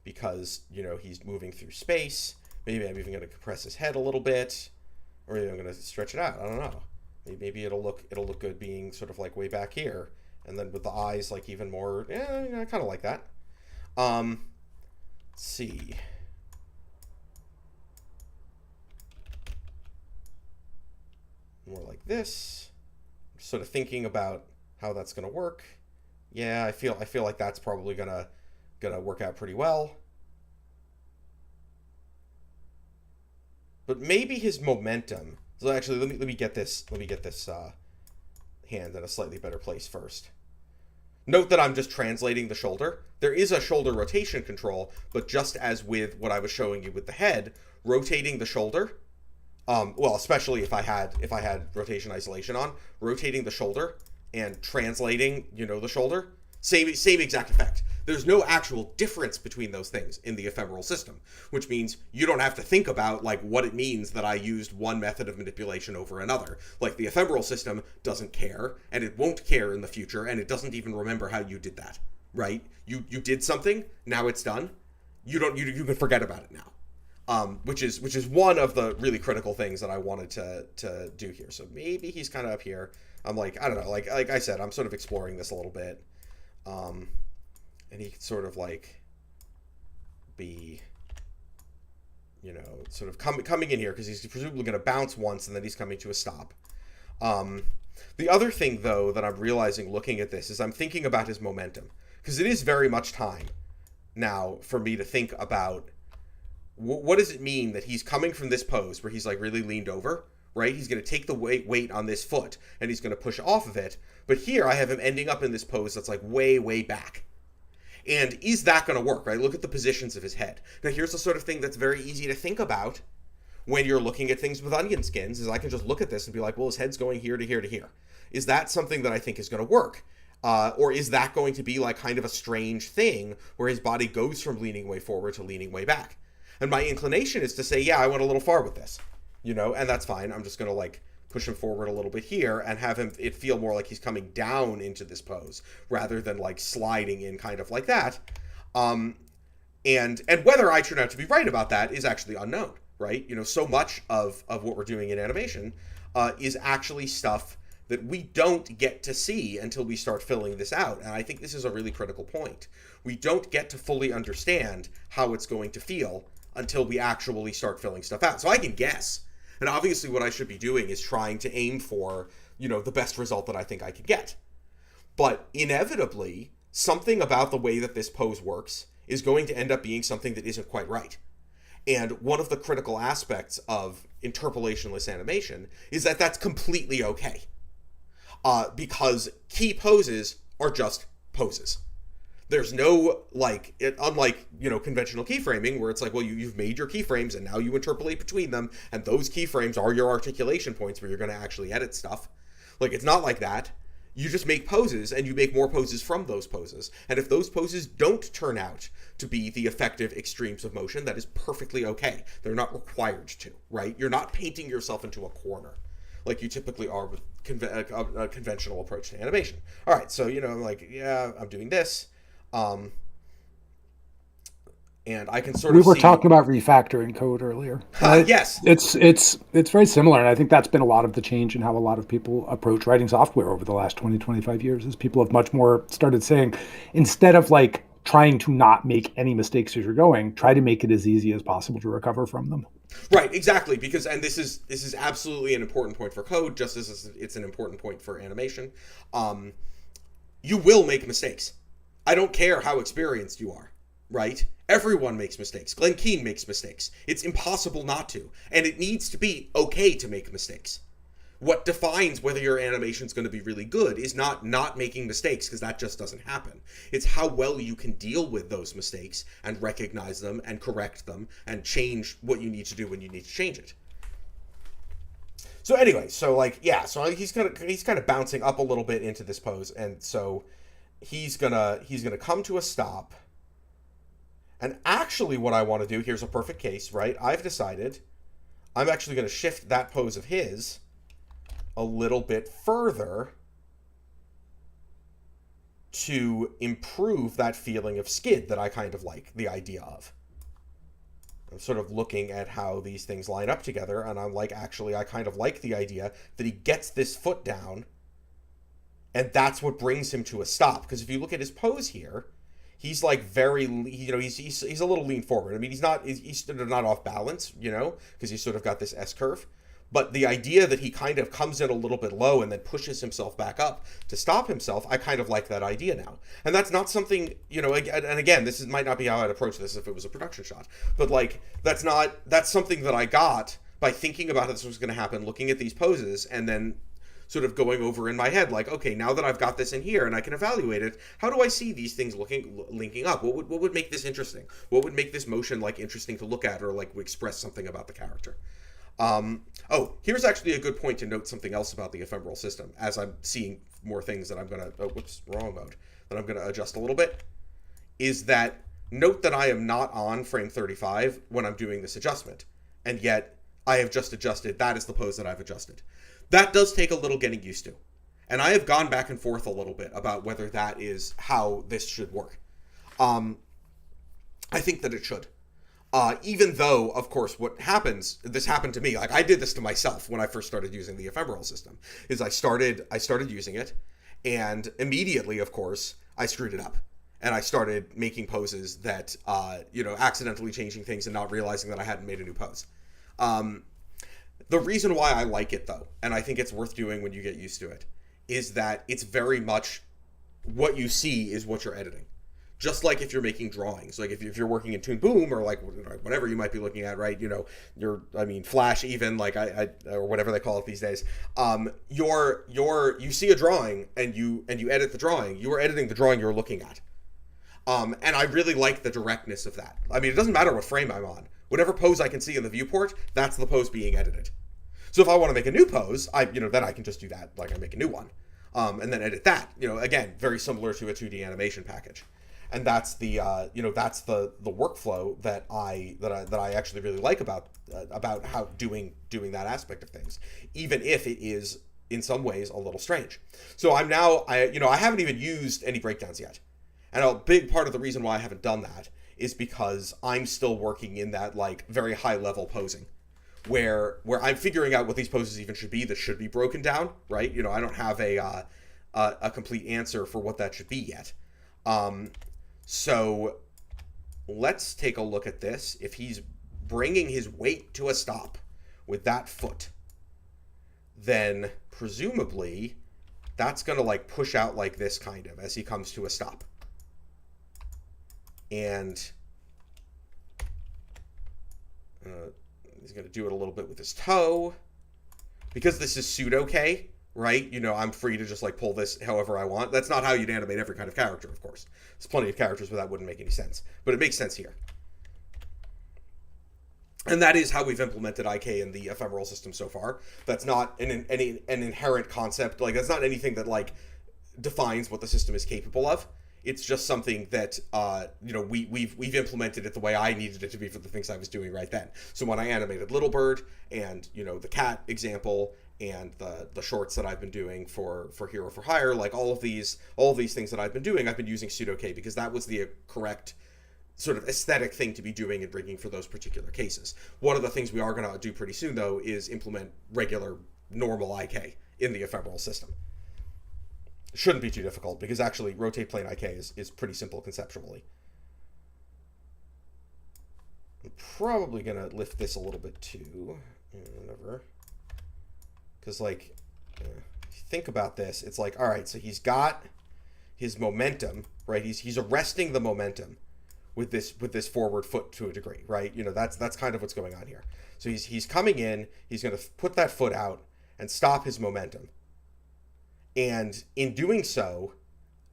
because, he's moving through space. Maybe I'm even going to compress his head a little bit, or maybe I'm going to stretch it out. I don't know. Maybe it'll look good being sort of like way back here, and then with the eyes like even more. I kind of like that. Let's see. More like this. I'm sort of thinking about how that's going to work. Yeah, I feel like that's probably gonna work out pretty well. But maybe his momentum. So actually, let me get this hand in a slightly better place first. Note that I'm just translating the shoulder. There is a shoulder rotation control, but just as with what I was showing you with the head, rotating the shoulder, well, especially if I had rotation isolation on, rotating the shoulder and translating, the shoulder, same exact effect. There's no actual difference between those things in the ephemeral system, which means you don't have to think about like what it means that I used one method of manipulation over another. Like the ephemeral system doesn't care, and it won't care in the future, and it doesn't even remember how you did that, right? You did something, now it's done. You can forget about it now. Which is one of the really critical things that I wanted to do here. So maybe he's kind of up here. I'm like, I don't know, like I said, I'm sort of exploring this a little bit. And he could sort of like be, sort of coming in here because he's presumably going to bounce once and then he's coming to a stop. The other thing, though, that I'm realizing looking at this is I'm thinking about his momentum, because it is very much time now for me to think about what does it mean that he's coming from this pose where he's like really leaned over, right? He's going to take the weight on this foot, and he's going to push off of it. But here I have him ending up in this pose that's like way, way back. And is that going to work, right? Look at the positions of his head. Now, here's the sort of thing that's very easy to think about when you're looking at things with onion skins, is I can just look at this and be like, well, his head's going here to here to here. Is that something that I think is going to work? Or is that going to be like kind of a strange thing where his body goes from leaning way forward to leaning way back? And my inclination is to say, yeah, I went a little far with this, and that's fine. I'm just going to like push him forward a little bit here and have it feel more like he's coming down into this pose rather than like sliding in kind of like that. And whether I turn out to be right about that is actually unknown, right? So much of what we're doing in animation is actually stuff that we don't get to see until we start filling this out. And I think this is a really critical point. We don't get to fully understand how it's going to feel until we actually start filling stuff out. So I can guess. And obviously what I should be doing is trying to aim for, the best result that I think I could get. But inevitably, something about the way that this pose works is going to end up being something that isn't quite right. And one of the critical aspects of interpolationless animation is that that's completely okay. Because key poses are just poses. There's no, unlike, conventional keyframing, where it's like, well, you've made your keyframes and now you interpolate between them, and those keyframes are your articulation points where you're going to actually edit stuff. Like, it's not like that. You just make poses, and you make more poses from those poses. And if those poses don't turn out to be the effective extremes of motion, that is perfectly okay. They're not required to, right? You're not painting yourself into a corner like you typically are with a conventional approach to animation. All right, so, I'm doing this. And I can sort of we were talking about refactoring code earlier. Yes. It's very similar, and I think that's been a lot of the change in how a lot of people approach writing software over the last 20, 25 years, is people have much more started saying, instead of like trying to not make any mistakes as you're going, try to make it as easy as possible to recover from them. Right, exactly, because, and this is absolutely an important point for code, just as it's an important point for animation. You will make mistakes. I don't care how experienced you are, right? Everyone makes mistakes. Glenn Keane makes mistakes. It's impossible not to, and it needs to be okay to make mistakes. What defines whether your animation's going to be really good is not making mistakes, because that just doesn't happen. It's how well you can deal with those mistakes and recognize them and correct them and change what you need to do when you need to change it. So anyway, so he's kind of bouncing up a little bit into this pose, and so he's gonna come to a stop. And actually what I want to do, here's a perfect case, right? I've decided I'm actually going to shift that pose of his a little bit further to improve that feeling of skid that I kind of like the idea of. I'm sort of looking at how these things line up together, and I'm like, actually, I kind of like the idea that he gets this foot down, and that's what brings him to a stop. Because if you look at his pose here, he's like very, he's a lit's lean forward. I mean, he's sort of not off balance, because he's sort of got this S-curve. But the idea that he kind of comes in a little bit low and then pushes himself back up to stop himself, I kind of like that idea now. And that's not something, and again, might not be how I'd approach this if it was a production shot. But that's something that I got by thinking about how this was going to happen, looking at these poses, and then sort of going over in my head, like, okay, now that I've got this in here and I can evaluate it, how do I see these things linking up? What would make this interesting? What would make this motion, like, interesting to look at or, like, express something about the character? Here's actually a good point to note something else about the ephemeral system, as I'm seeing more things that I'm going to adjust a little bit, is that note that I am not on frame 35 when I'm doing this adjustment, and yet I have just adjusted, that is the pose that I've adjusted. That does take a little getting used to, and I have gone back and forth a little bit about whether that is how this should work. I think that it should. Even though, of course, this happened to me, like I did this to myself when I first started using the ephemeral system, is I started using it, and immediately, of course, I screwed it up. And I started making poses that, accidentally changing things and not realizing that I hadn't made a new pose. The reason why I like it, though, and I think it's worth doing when you get used to it, is that it's very much what you see is what you're editing. just like if you're making drawings, like if you're working in Toon Boom or like whatever you might be looking at, right? Flash, even like I or whatever they call it these days. You see a drawing and you edit the drawing. You are editing the drawing you're looking at. And I really like the directness of that. I mean, it doesn't matter what frame I'm on. Whatever pose I can see in the viewport, that's the pose being edited. So if I want to make a new pose, then I can just do that, like I make a new one, and then edit that. Again, very similar to a 2D animation package. And that's the workflow that I actually really like about how doing that aspect of things, even if it is in some ways a little strange. So I haven't even used any breakdowns yet, and a big part of the reason why I haven't done that is because I'm still working in that like very high level posing, where I'm figuring out what these poses even should be that should be broken down, right? I don't have a complete answer for what that should be yet. So let's take a look at this. If he's bringing his weight to a stop with that foot, then presumably that's going to like push out like this kind of as he comes to a stop. And he's going to do it a little bit with his toe. Because this is pseudo-K, right? I'm free to just like pull this however I want. That's not how you'd animate every kind of character, of course. There's plenty of characters where that wouldn't make any sense. But it makes sense here. And that is how we've implemented IK in the ephemeral system so far. That's not an inherent concept. Like, that's not anything that, defines what the system is capable of. It's just something that, we've implemented it the way I needed it to be for the things I was doing right then. So when I animated Little Bird and, the cat example and the shorts that I've been doing for Hero for Hire, like all of these things that I've been doing, I've been using pseudo-K because that was the correct sort of aesthetic thing to be doing and bringing for those particular cases. One of the things we are going to do pretty soon, though, is implement regular, normal IK in the ephemeral system. Shouldn't be too difficult, because actually rotate plane IK is pretty simple conceptually. I'm probably going to lift this a little bit too. Whatever. Because, if you think about this, it's like, all right, so he's got his momentum, right? He's arresting the momentum with this forward foot to a degree, right? That's kind of what's going on here. So he's coming in, he's going to put that foot out and stop his momentum. And in doing so,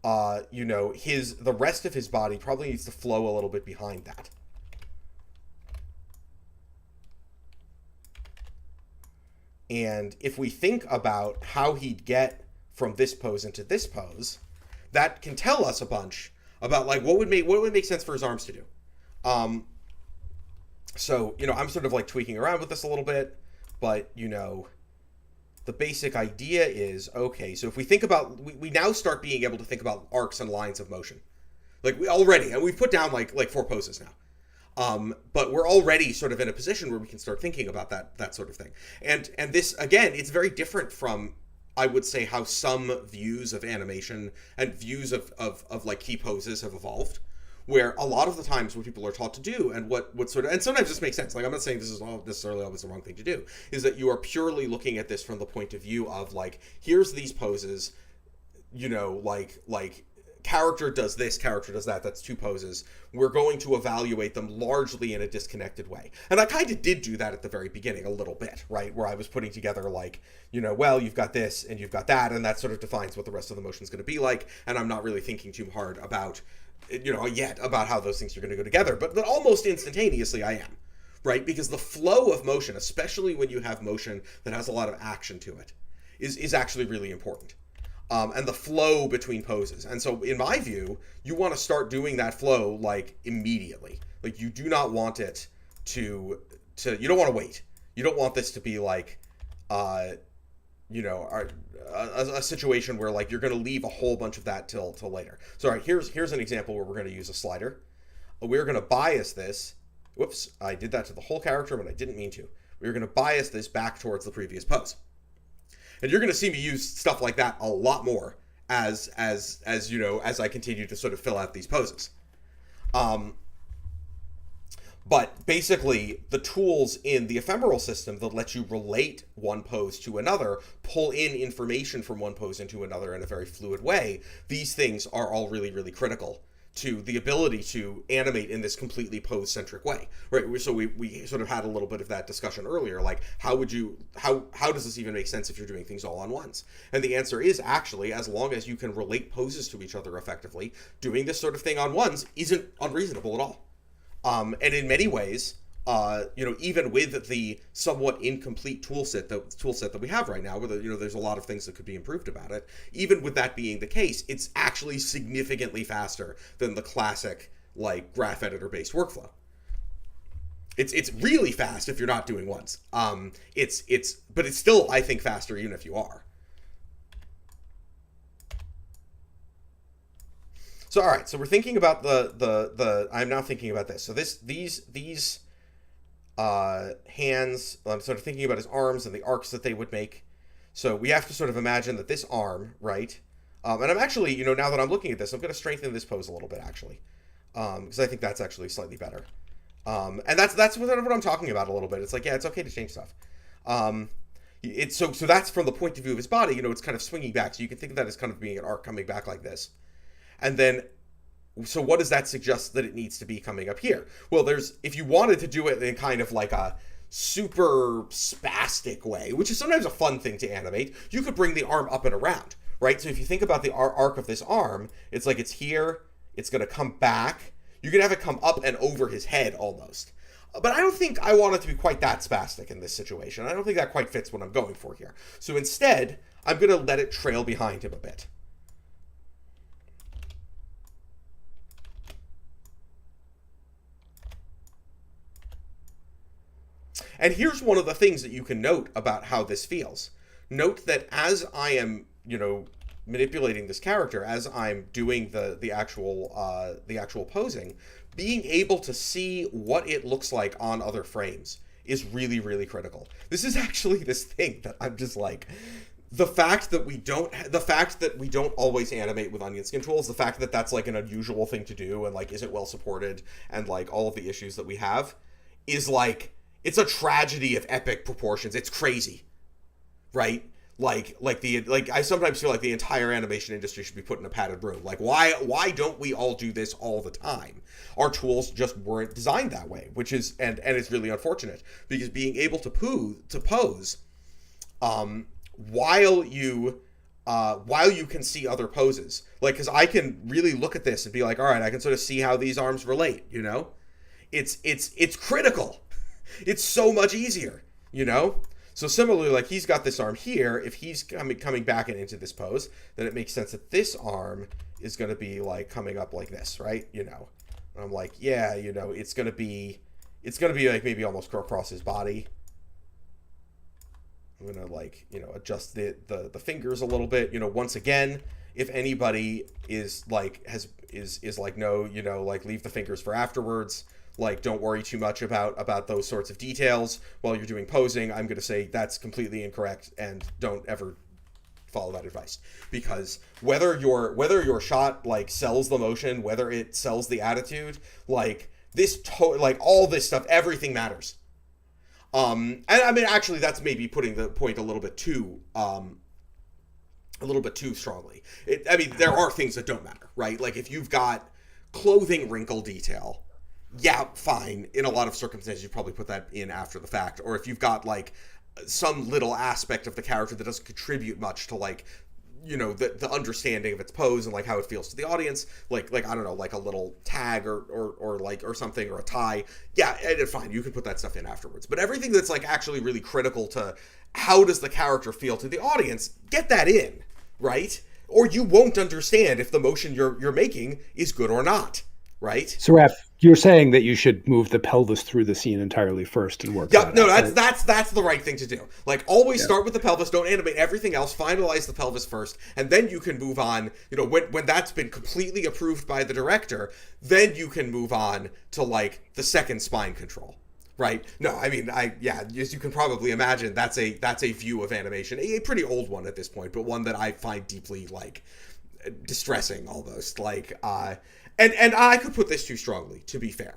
the rest of his body probably needs to flow a little bit behind that. And if we think about how he'd get from this pose into this pose, that can tell us a bunch about what would make sense for his arms to do. So I'm sort of tweaking around with this a little bit, but the basic idea is, okay, so if we think about, we now start being able to think about arcs and lines of motion. And we've put down like 4 poses now. But we're already sort of in a position where we can start thinking about that sort of thing. And this, again, it's very different from, I would say, how some views of animation and views of key poses have evolved. Where a lot of the times what people are taught to do and what sort of, and sometimes this makes sense, I'm not saying this is all necessarily always the wrong thing to do, is that you are purely looking at this from the point of view of here's these poses, character does this, character does that, that's 2 poses. We're going to evaluate them largely in a disconnected way. And I kind of did do that at the very beginning a little bit, right? Where I was putting together you've got this and you've got that, and that sort of defines what the rest of the motion is going to be like, and I'm not really thinking too hard about yet about how those things are going to go together, but almost instantaneously I am, right? Because the flow of motion, especially when you have motion that has a lot of action to it, is actually really important. And the flow between poses. And so in my view, you want to start doing that flow immediately. You do not want it to you don't want to wait. You don't want this to be a situation where you're going to leave a whole bunch of that till later. So all right, here's an example where we're going to use a slider. We're going to bias this. Whoops, I did that to the whole character, but I didn't mean to. We're going to bias this back towards the previous pose. And you're going to see me use stuff like that a lot more as I continue to sort of fill out these poses. But basically, the tools in the ephemeral system that let you relate one pose to another, pull in information from one pose into another in a very fluid way, these things are all really, really critical to the ability to animate in this completely pose-centric way, right? So we sort of had a little bit of that discussion earlier, like how does this even make sense if you're doing things all on ones? And the answer is actually, as long as you can relate poses to each other effectively, doing this sort of thing on ones isn't unreasonable at all. And in many ways, even with the somewhat incomplete toolset that we have right now, where there's a lot of things that could be improved about it, even with that being the case, it's actually significantly faster than the classic like graph editor based workflow. It's really fast if you're not doing ones. But it's still, I think, faster even if you are. So all right, so we're thinking about I'm now thinking about this. So these hands, I'm sort of thinking about his arms and the arcs that they would make. So we have to sort of imagine that this arm, right? And I'm actually, now that I'm looking at this, I'm going to strengthen this pose a little bit, actually. Because I think that's actually slightly better. And that's what I'm talking about a little bit. It's like, yeah, it's okay to change stuff. So that's from the point of view of his body, it's kind of swinging back. So you can think of that as kind of being an arc coming back like this. And then, so what does that suggest that it needs to be coming up here? Well, if you wanted to do it in kind of like a super spastic way, which is sometimes a fun thing to animate, you could bring the arm up and around, right? So if you think about the arc of this arm, it's like it's here, it's going to come back. You could have it come up and over his head almost. But I don't think I want it to be quite that spastic in this situation. I don't think that quite fits what I'm going for here. So instead, I'm going to let it trail behind him a bit. And here's one of the things that you can note about how this feels. Note that as I am, manipulating this character, as I'm doing the actual posing, being able to see what it looks like on other frames is really, really critical. This is actually this thing that I'm just like, the fact that we don't always animate with onion skin tools, the fact that that's like an unusual thing to do and like isn't well supported, and like all of the issues that we have is like, it's a tragedy of epic proportions. It's crazy, right? Like I sometimes feel like the entire animation industry should be put in a padded room. Like, why don't we all do this all the time? Our tools just weren't designed that way, which is and it's really unfortunate, because being able to pose, while you can see other poses, like, because I can really look at this and be like, all right, I can sort of see how these arms relate. It's critical. It's so much easier, So similarly, like he's got this arm here. If he's coming back into this pose, then it makes sense that this arm is going to be like coming up like this, right? And I'm like, yeah, it's going to be like maybe almost across his body. I'm going to like, adjust the fingers a little bit. Once again, if anybody is like is like, no, like leave the fingers for afterwards. Like, don't worry too much about those sorts of details while you're doing posing. I'm going to say that's completely incorrect, and don't ever follow that advice. Because whether your shot like sells the motion, whether it sells the attitude, like like all this stuff, everything matters. And I mean, actually, that's maybe putting the point a little bit too strongly. There are things that don't matter, right? Like if you've got clothing wrinkle detail, yeah, fine. In a lot of circumstances, you probably put that in after the fact. Or if you've got like some little aspect of the character that doesn't contribute much to like, the understanding of its pose and like how it feels to the audience, like I don't know, like a little tag or something, or a tie. Yeah, fine. You can put that stuff in afterwards. But everything that's like actually really critical to how does the character feel to the audience, get that in, right? Or you won't understand if the motion you're making is good or not. Right. So, Raph, you're saying that you should move the pelvis through the scene entirely first and work. Yeah, no, that's the right thing to do. Like, always start with the pelvis. Don't animate everything else. Finalize the pelvis first, and then you can move on. When that's been completely approved by the director, then you can move on to like the second spine control. Right? No, I mean, as you can probably imagine, that's a view of animation, a pretty old one at this point, but one that I find deeply like distressing almost. Like, And I could put this too strongly, to be fair.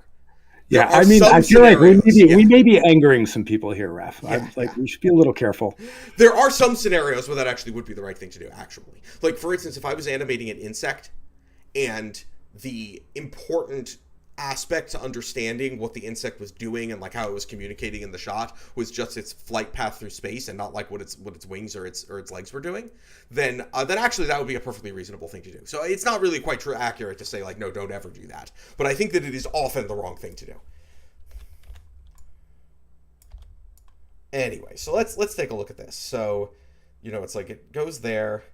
Yeah, I mean, I feel like we may be angering some people here, Raph. We should be a little careful. There are some scenarios where that actually would be the right thing to do, actually. Like, for instance, if I was animating an insect and the important aspect to understanding what the insect was doing and like how it was communicating in the shot was just its flight path through space and not like what its wings or its legs were doing, then actually that would be a perfectly reasonable thing to do. So it's not really quite true accurate to say like no, don't ever do that. But I think that it is often the wrong thing to do. Anyway, so let's take a look at this. So, it's like it goes there.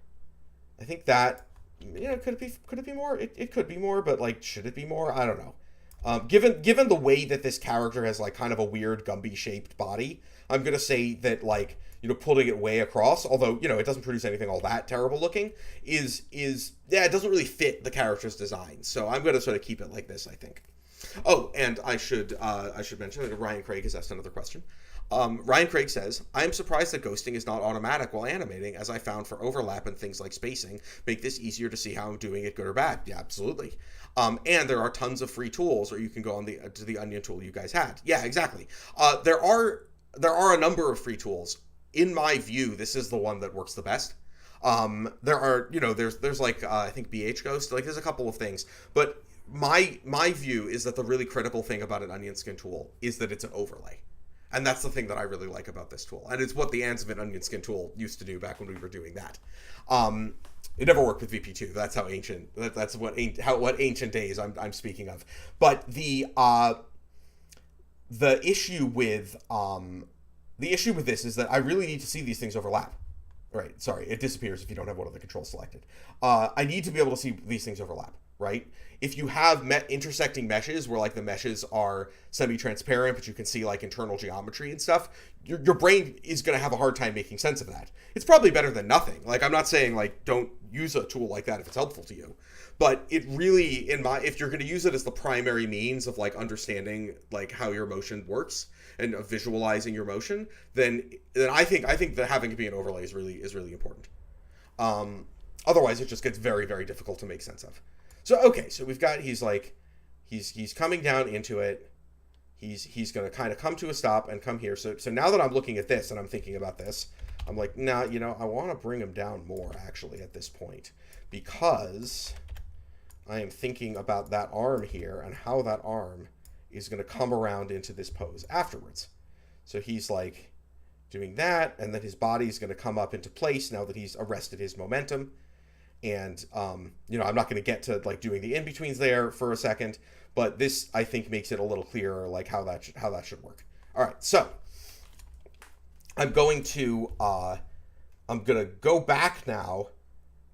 I think that could it be more? It could be more, but like should it be more? I don't know. Given the way that this character has like kind of a weird Gumby shaped body, I'm gonna say that like putting it way across, although it doesn't produce anything all that terrible looking, is it doesn't really fit the character's design. So I'm gonna sort of keep it like this, I think. Oh, and I should mention that Ryan Craig has asked another question. Ryan Craig says, I am surprised that ghosting is not automatic while animating, as I found for overlap and things like spacing make this easier to see how I'm doing it, good or bad. Yeah, absolutely. And there are tons of free tools, or you can go on to the Onion tool you guys had. Yeah, exactly. There are a number of free tools. In my view, this is the one that works the best. There are, there's like I think BH Ghost, like there's a couple of things, but my view is that the really critical thing about an Onion Skin tool is that it's an overlay. And that's the thing that I really like about this tool. And it's what the Ansevin Onion Skin tool used to do back when we were doing that. It never worked with VP2. That's how ancient. That's what ancient days I'm speaking of. But the issue with this is that I really need to see these things overlap. Right. Sorry, it disappears if you don't have one of the controls selected. I need to be able to see these things overlap. Right? If you have intersecting meshes where like the meshes are semi-transparent, but you can see like internal geometry and stuff, your brain is going to have a hard time making sense of that. It's probably better than nothing. Like I'm not saying like don't use a tool like that if it's helpful to you, but it really if you're going to use it as the primary means of like understanding like how your motion works and of visualizing your motion, then I think that having it be an overlay is really important. Otherwise, it just gets very, very difficult to make sense of. So okay, so we've got he's coming down into it. He's going to kind of come to a stop and come here. So now that I'm looking at this and I'm thinking about this, I'm like, nah, I want to bring him down more actually at this point, because I am thinking about that arm here and how that arm is going to come around into this pose afterwards. So he's like doing that, and then his body's going to come up into place now that he's arrested his momentum. And, I'm not going to get to like doing the in-betweens there for a second, but this I think makes it a little clearer, like how that should work. All right. So I'm going to go back now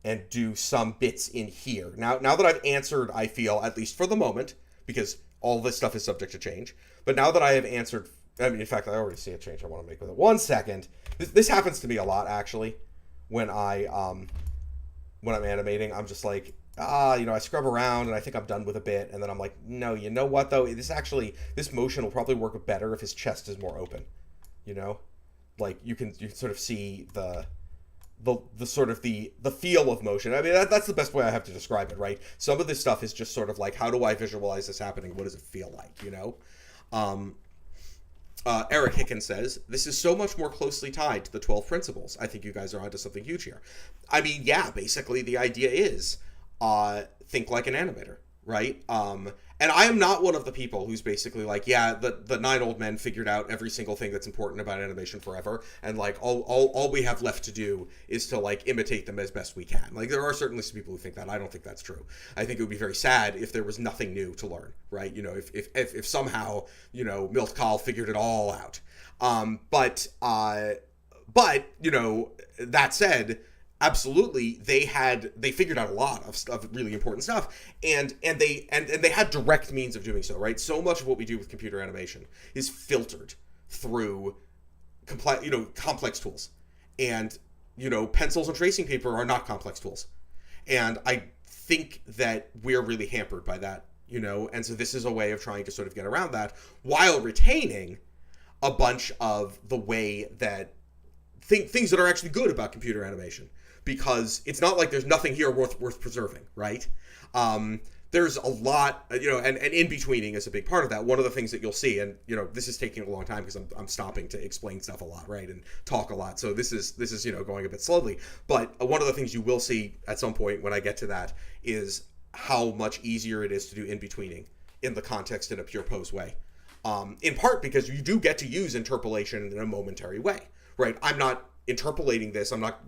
and do some bits in here. Now that I've answered, I feel, at least for the moment, because all this stuff is subject to change, but now that I have answered, I mean, in fact, I already see a change I want to make with it. 1 second. This happens to me a lot, actually, when I'm animating. I'm just like, I scrub around and I think I'm done with a bit, and then I'm like, no, you know what though? This motion will probably work better if his chest is more open. Like you can sort of see the sort of the feel of motion. I mean, that's the best way I have to describe it, right? Some of this stuff is just sort of like, how do I visualize this happening? What does it feel like? Eric Hicken says, this is so much more closely tied to the 12 principles. I think you guys are onto something huge here. I mean, yeah, basically the idea is think like an animator, right? And I am not one of the people who's basically like, yeah, the 9 old men figured out every single thing that's important about animation forever, and like all we have left to do is to like imitate them as best we can. Like there are certainly some people who think that. I don't think that's true. I think it would be very sad if there was nothing new to learn, right? If somehow Milt Kahl figured it all out. But that said, absolutely, they figured out a lot of really important stuff, and they had direct means of doing so, right? So much of what we do with computer animation is filtered through complex tools, and pencils and tracing paper are not complex tools, and I think that we're really hampered by that, and so this is a way of trying to sort of get around that while retaining a bunch of the way that things that are actually good about computer animation. Because it's not like there's nothing here worth preserving, right? There's a lot, and in-betweening is a big part of that. One of the things that you'll see, and this is taking a long time because I'm stopping to explain stuff a lot, right, and talk a lot. So this is going a bit slowly. But one of the things you will see at some point when I get to that is how much easier it is to do in-betweening in the context in a pure pose way. In part because you do get to use interpolation in a momentary way, right? I'm not interpolating this, I'm not,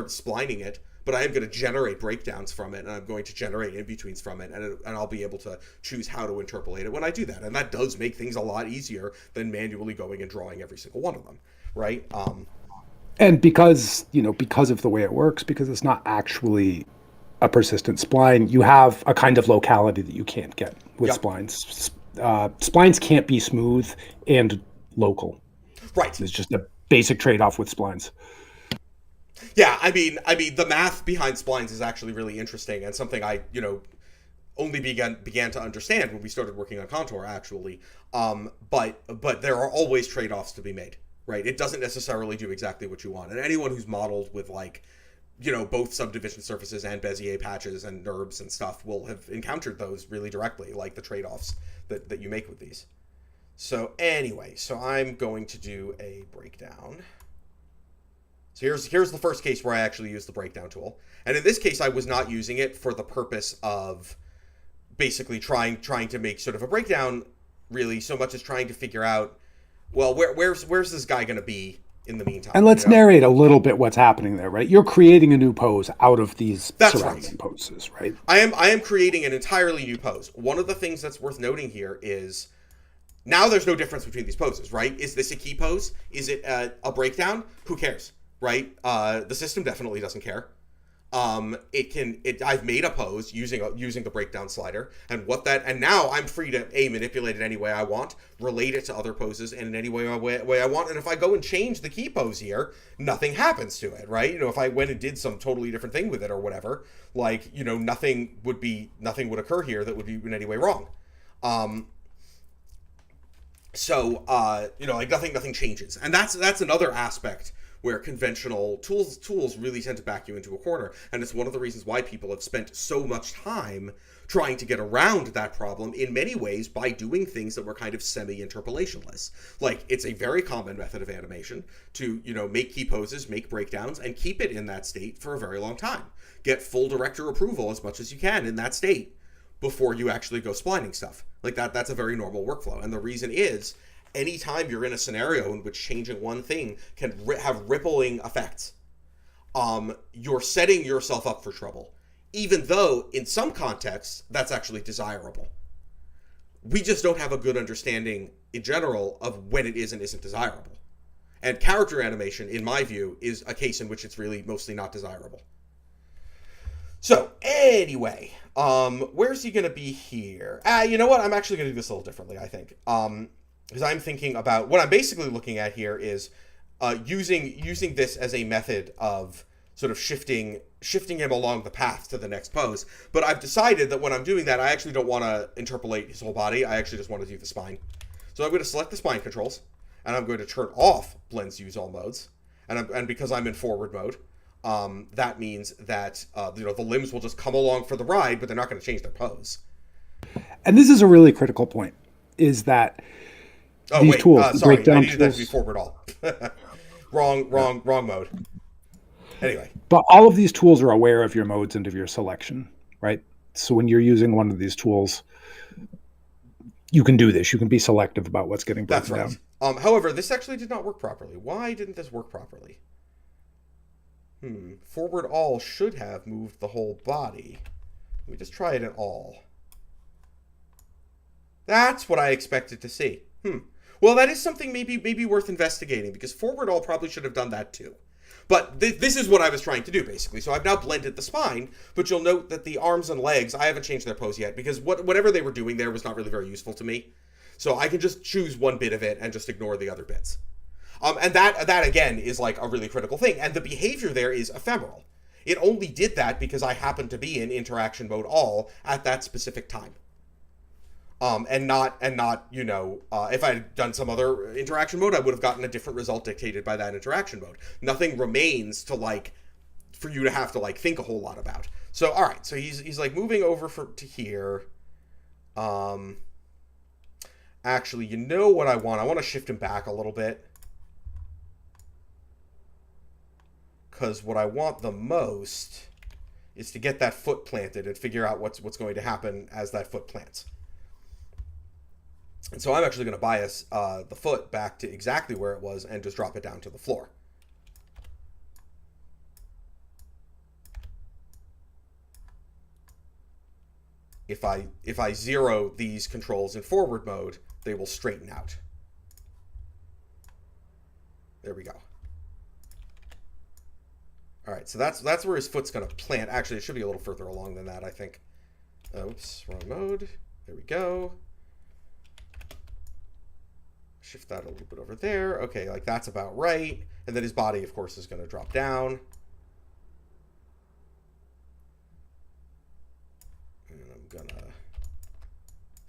splining it, but I am going to generate breakdowns from it, and I'm going to generate in-betweens from it, and I'll be able to choose how to interpolate it when I do that. And that does make things a lot easier than manually going and drawing every single one of them, right? And because of the way it works, because it's not actually a persistent spline, you have a kind of locality that you can't get with splines. Splines can't be smooth and local. Right. It's just a basic trade-off with splines. Yeah, I mean, the math behind splines is actually really interesting, and something I, only began to understand when we started working on Contour, actually. But there are always trade-offs to be made, right? It doesn't necessarily do exactly what you want. And anyone who's modeled with, both subdivision surfaces and Bezier patches and NURBS and stuff will have encountered those really directly, like the trade-offs that you make with these. So anyway, I'm going to do a breakdown. So here's the first case where I actually use the breakdown tool. And in this case, I was not using it for the purpose of basically trying to make sort of a breakdown, really, so much as trying to figure out, well, where's this guy going to be in the meantime? And let's narrate a little bit what's happening there, right? You're creating a new pose out of these surrounding poses, right? I am creating an entirely new pose. One of the things that's worth noting here is now there's no difference between these poses, right? Is this a key pose? Is it a breakdown? Who cares? Right? The system definitely doesn't care. I've made a pose using the breakdown slider, and now I'm free to manipulate it any way I want, relate it to other poses in any way I want, and if I go and change the key pose here, nothing happens to it, right? If I went and did some totally different thing with it or whatever, nothing would occur here that would be in any way wrong. Nothing changes, and that's another aspect where conventional tools really tend to back you into a corner. And it's one of the reasons why people have spent so much time trying to get around that problem in many ways by doing things that were kind of semi-interpolationless. Like, it's a very common method of animation to, make key poses, make breakdowns, and keep it in that state for a very long time. Get full director approval as much as you can in that state before you actually go splining stuff. Like, that's a very normal workflow. And the reason is, anytime you're in a scenario in which changing one thing can have rippling effects, you're setting yourself up for trouble, even though in some contexts that's actually desirable. We just don't have a good understanding in general of when it is and isn't desirable. And character animation, in my view, is a case in which it's really mostly not desirable. So anyway, where's he going to be here? You know what? I'm actually going to do this a little differently, I think. Because I'm thinking about what I'm basically looking at here is using this as a method of sort of shifting him along the path to the next pose. But I've decided that when I'm doing that, I actually don't want to interpolate his whole body. I actually just want to do the spine. So I'm going to select the spine controls, and I'm going to turn off blends use all modes. And because I'm in forward mode, that means that the limbs will just come along for the ride, but they're not going to change their pose. And this is a really critical point: is that these tools, sorry, I needed that to be forward all. wrong mode. Anyway. But all of these tools are aware of your modes and of your selection, right? So when you're using one of these tools, you can do this. You can be selective about what's getting broken down. That's right. However, this actually did not work properly. Why didn't this work properly? Forward all should have moved the whole body. Let me just try it in all. That's what I expected to see. Well, that is something maybe worth investigating, because forward all probably should have done that too. But this is what I was trying to do, basically. So I've now blended the spine, but you'll note that the arms and legs, I haven't changed their pose yet, because whatever they were doing there was not really very useful to me. So I can just choose one bit of it and just ignore the other bits. And that again, is like a really critical thing. And the behavior there is ephemeral. It only did that because I happened to be in interaction mode all at that specific time. And not, if I had done some other interaction mode, I would have gotten a different result dictated by that interaction mode. Nothing remains for you to have to think a whole lot about. So, all right, so he's moving over to here. Actually, you know what I want? I want to shift him back a little bit. Because what I want the most is to get that foot planted and figure out what's going to happen as that foot plants. And so I'm actually going to bias the foot back to exactly where it was and just drop it down to the floor. If I zero these controls in forward mode, they will straighten out. There we go. All right, so that's where his foot's going to plant. Actually, it should be a little further along than that, I think. Oops, wrong mode. There we go. Shift that a little bit over there. Okay, like that's about right. And then his body, of course, is going to drop down. And I'm gonna...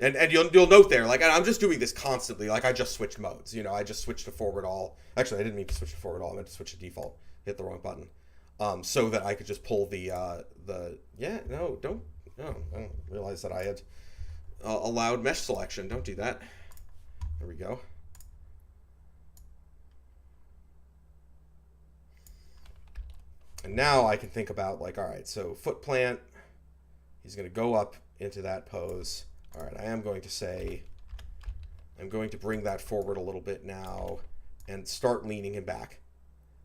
And you'll note there, like, I'm just doing this constantly. Like, I just switched modes. You know, I just switched to forward all. Actually, I didn't mean to switch to forward all. I meant to switch to default. Hit the wrong button. So that I could just pull the yeah, no, don't, no, I don't realize that I had allowed mesh selection. Don't do that. There we go. And now I can think about, like, all right, so foot plant, he's going to go up into that pose. All right, I am going to say, I'm going to bring that forward a little bit now and start leaning him back.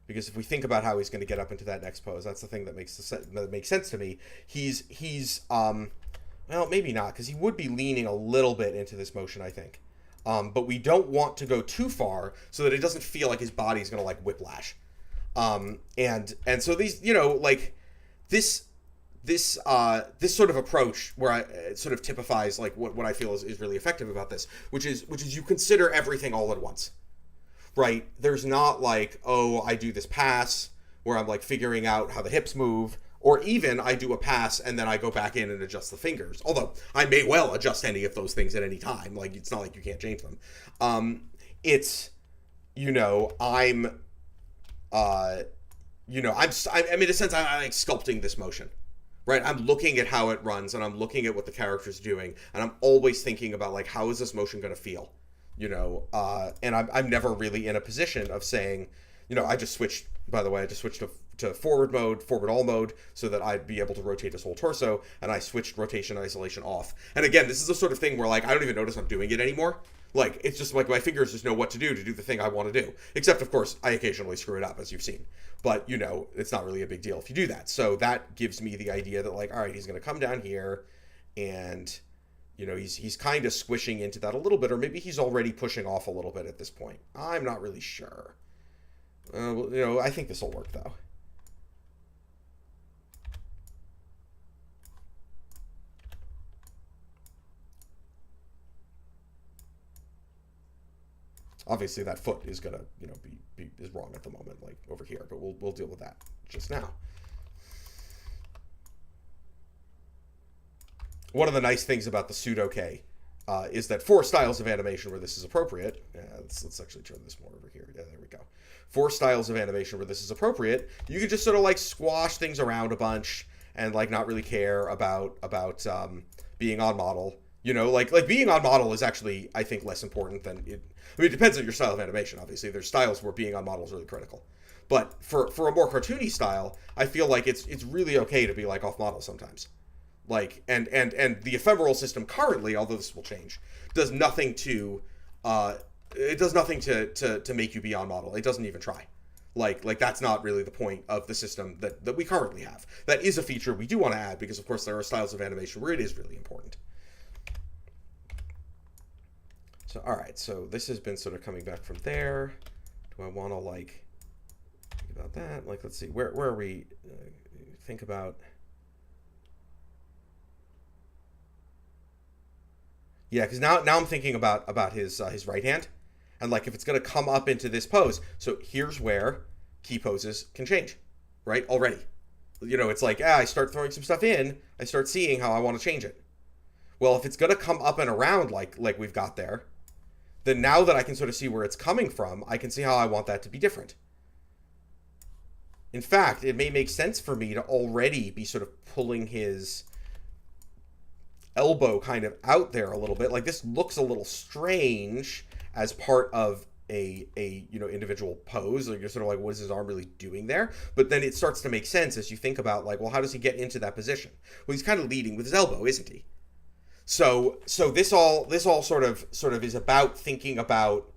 Because if we think about how he's going to get up into that next pose, that's the thing that makes sense to me. He's well, maybe not, because he would be leaning a little bit into this motion, I think. But we don't want to go too far so that it doesn't feel like his body's going to, like, whiplash. And so these, you know, like this sort of approach where it sort of typifies like what I feel is really effective about this, which is you consider everything all at once, right? There's not like, oh, I do this pass where I'm like figuring out how the hips move, or even I do a pass and then I go back in and adjust the fingers. Although I may well adjust any of thin at any time. Like, it's not like you can't change them. It's, you know, I'm in a sense, I'm like sculpting this motion, right? I'm looking at how it runs and I'm looking at what the character's doing. And I'm always thinking about, like, how is this motion going to feel? You know, and I'm never really in a position of saying, you know, I just switched to forward all mode, so that I'd be able to rotate his whole torso, and I switched rotation isolation off. And again, this is the sort of thing where, like, I don't even notice I'm doing it anymore. Like, it's just like my fingers just know what to do the thing I want to do. Except, of course, I occasionally screw it up, as you've seen. But, you know, it's not really a big deal if you do that. So that gives me the idea that, like, all right, he's going to come down here, and, you know, he's kind of squishing into that a little bit, or maybe he's already pushing off a little bit at this point. I'm not really sure. You know, I think this will work, though. Obviously, that foot is gonna, you know, is wrong at the moment, like over here. But we'll deal with that just now. One of the nice things about the pseudo K is that for styles of animation where this is appropriate, let's actually turn this more over here. Yeah, there we go. For styles of animation where this is appropriate, you can just sort of like squash things around a bunch and like not really care about being on model. You know, like being on model is actually, I think, less important than it. I mean, it depends on your style of animation, obviously. There's styles where being on model is really critical. But for a more cartoony style, I feel like it's really okay to be like off model sometimes. Like, and the ephemeral system currently, although this will change, does nothing to make you be on model. It doesn't even try. Like that's not really the point of the system that we currently have. That is a feature we do want to add because, of course, there are styles of animation where it is really important. So, all right, so this has been sort of coming back from there. Do I want to, like, think about that? Like, let's see, where are we? Think about... Yeah, because now I'm thinking about his right hand. And, like, if it's going to come up into this pose, so here's where key poses can change, right, already. You know, it's like, I start throwing some stuff in, I start seeing how I want to change it. Well, if it's going to come up and around like we've got there, then now that I can sort of see where it's coming from, I can see how I want that to be different. In fact, it may make sense for me to already be sort of pulling his elbow kind of out there a little bit. Like, this looks a little strange as part of a individual pose. Like you're sort of like, what is his arm really doing there? But then it starts to make sense as you think about like, well, how does he get into that position? Well, he's kind of leading with his elbow, isn't he? So this all sort of is about thinking about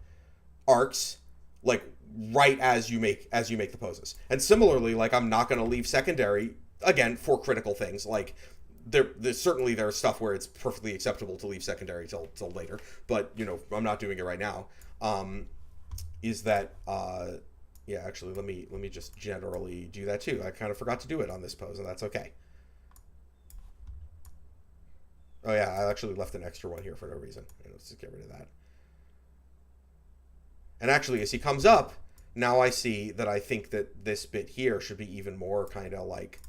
arcs like right as you make the poses. And similarly, like I'm not going to leave secondary again for critical things like there's stuff where it's perfectly acceptable to leave secondary till later, but I'm not doing it right now. Is that yeah, actually let me just generally do that too. I kind of forgot to do it on this pose, and that's okay. Oh yeah, I actually left an extra one here for no reason. Let's just get rid of that. And actually, as he comes up, now I see that I think that this bit here should be even more kind of like,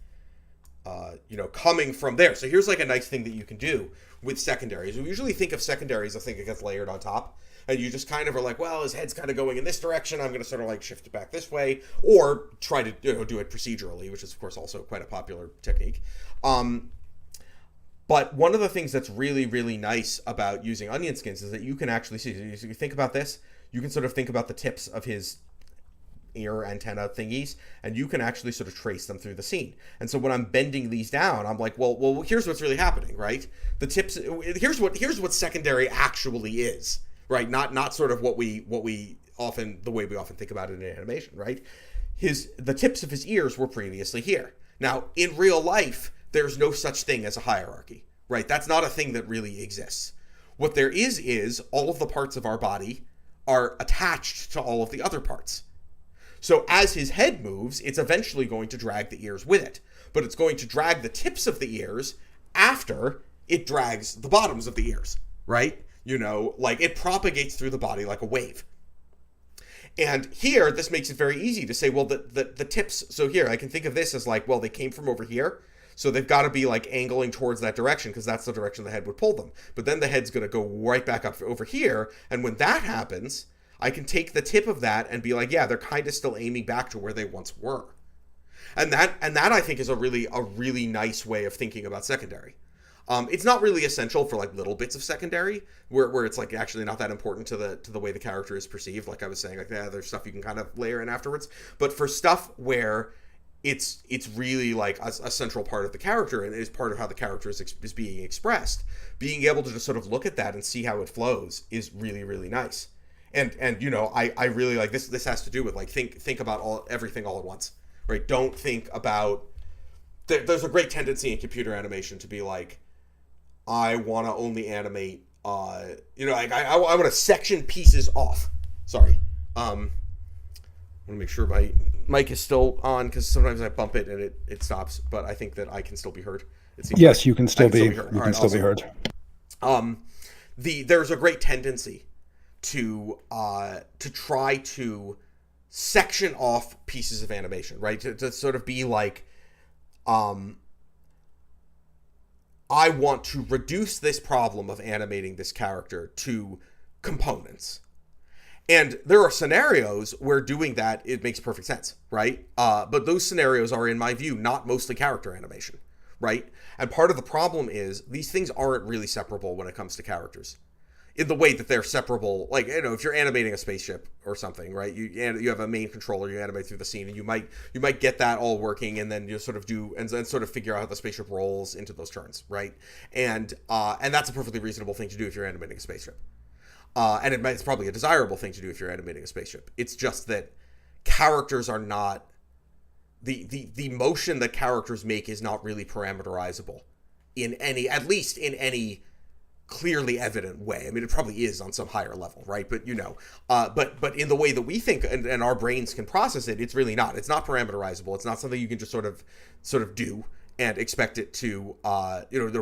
coming from there. So here's like a nice thing that you can do with secondaries. We usually think of secondaries as something that gets layered on top. And you just kind of are like, well, his head's kind of going in this direction. I'm going to sort of like shift it back this way. Or try to do it procedurally, which is, of course, also quite a popular technique. But one of the things that's really, really nice about using onion skins is that you can actually see, so you think about this, you can sort of think about the tips of his ear antenna thingies, and you can actually sort of trace them through the scene. And so when I'm bending these down, I'm like, well, here's what's really happening, right? The tips, here's what secondary actually is, right? Not sort of what we often, the way we often think about it in animation, right? The tips of his ears were previously here. Now, in real life, there's no such thing as a hierarchy, right? That's not a thing that really exists. What there is all of the parts of our body are attached to all of the other parts. So as his head moves, it's eventually going to drag the ears with it. But it's going to drag the tips of the ears after it drags the bottoms of the ears, right? Like it propagates through the body like a wave. And here, this makes it very easy to say, well, the tips, so here, I can think of this as like, well, they came from over here, so they've got to be like angling towards that direction because that's the direction the head would pull them. But then the head's going to go right back up over here, and when that happens, I can take the tip of that and be like, yeah, they're kind of still aiming back to where they once were. And that I think is a really nice way of thinking about secondary. It's not really essential for like little bits of secondary where it's like actually not that important to the way the character is perceived. Like I was saying, like there's stuff you can kind of layer in afterwards. But for stuff where it's really like a central part of the character and is part of how the character is being expressed, being able to just sort of look at that and see how it flows is really, really nice. And I really like this. This has to do with like think about everything all at once, right? Don't think about. There's a great tendency in computer animation to be like, I want to only animate. Like I want to section pieces off. Sorry. I want to make sure my mic is still on because sometimes I bump it and it stops. But I think that I can still be heard. Yes, you can still be. You can still be heard. There's a great tendency to try to section off pieces of animation, right? To sort of be like, I want to reduce this problem of animating this character to components. And there are scenarios where doing that, it makes perfect sense, right? But those scenarios are, in my view, not mostly character animation, right? And part of the problem is these things aren't really separable when it comes to characters. In the way that they're separable, like, if you're animating a spaceship or something, right? You have a main controller, you animate through the scene, and you might get that all working, and then you sort of do, and then sort of figure out how the spaceship rolls into those turns, right? And that's a perfectly reasonable thing to do if you're animating a spaceship. And it's probably a desirable thing to do if you're animating a spaceship. It's just that characters are not, the motion that characters make is not really parameterizable at least in any clearly evident way. I mean, it probably is on some higher level, right? But but in the way that we think and our brains can process it, it's really not. It's not parameterizable. It's not something you can just sort of do and expect it to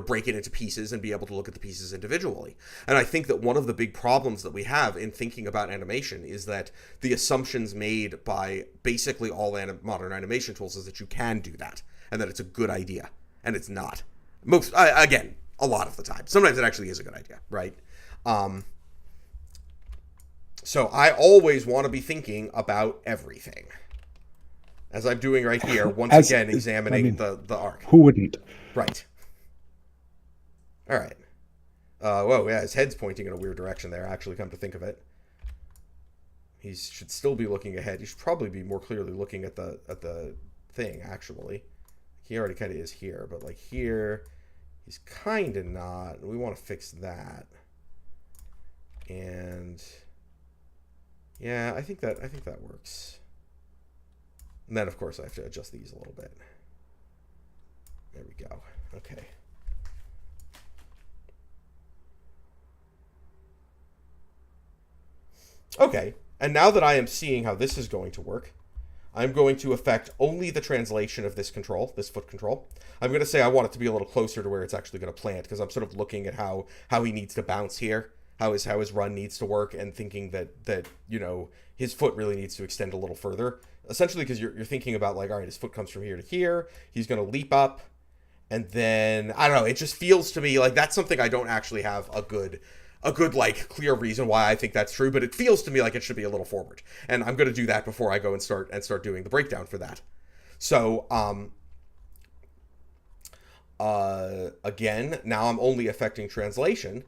break it into pieces and be able to look at the pieces individually. And I think that one of the big problems that we have in thinking about animation is that the assumptions made by basically all modern animation tools is that you can do that and that it's a good idea, and it's not. Again, a lot of the time. Sometimes it actually is a good idea, right? So I always want to be thinking about everything. As I'm doing right here, once again, examining the arc. Who wouldn't? Right. All right. Whoa, yeah, his head's pointing in a weird direction there, actually, come to think of it. he should still be looking ahead. He should probably be more clearly looking at the thing, actually. He already kind of is here, but like here, he's kind of not. We want to fix that. And yeah, I think that works. And then, of course, I have to adjust these a little bit. There we go. Okay. Okay, and now that I am seeing how this is going to work, I'm going to affect only the translation of this control, this foot control. I'm going to say I want it to be a little closer to where it's actually going to plant, because I'm sort of looking at how he needs to bounce here, how his run needs to work, and thinking that you know, his foot really needs to extend a little further. Essentially, because you're thinking about like, all right, his foot comes from here to here, he's going to leap up, and then I don't know. It just feels to me like that's something I don't actually have a good like clear reason why I think that's true, but it feels to me like it should be a little forward. And I'm going to do that before I go and start doing the breakdown for that. So again, now I'm only affecting translation.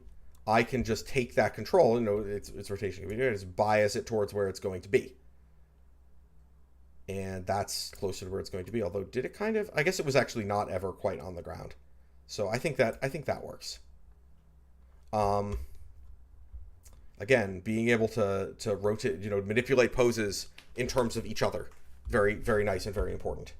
I can just take that control, you know, its rotation can be good, just bias it towards where it's going to be. And that's closer to where it's going to be. Although did it kind of, I guess it was actually not ever quite on the ground. So I think that works. Again, being able to rotate, you know, manipulate poses in terms of each other. Very, very nice and very important.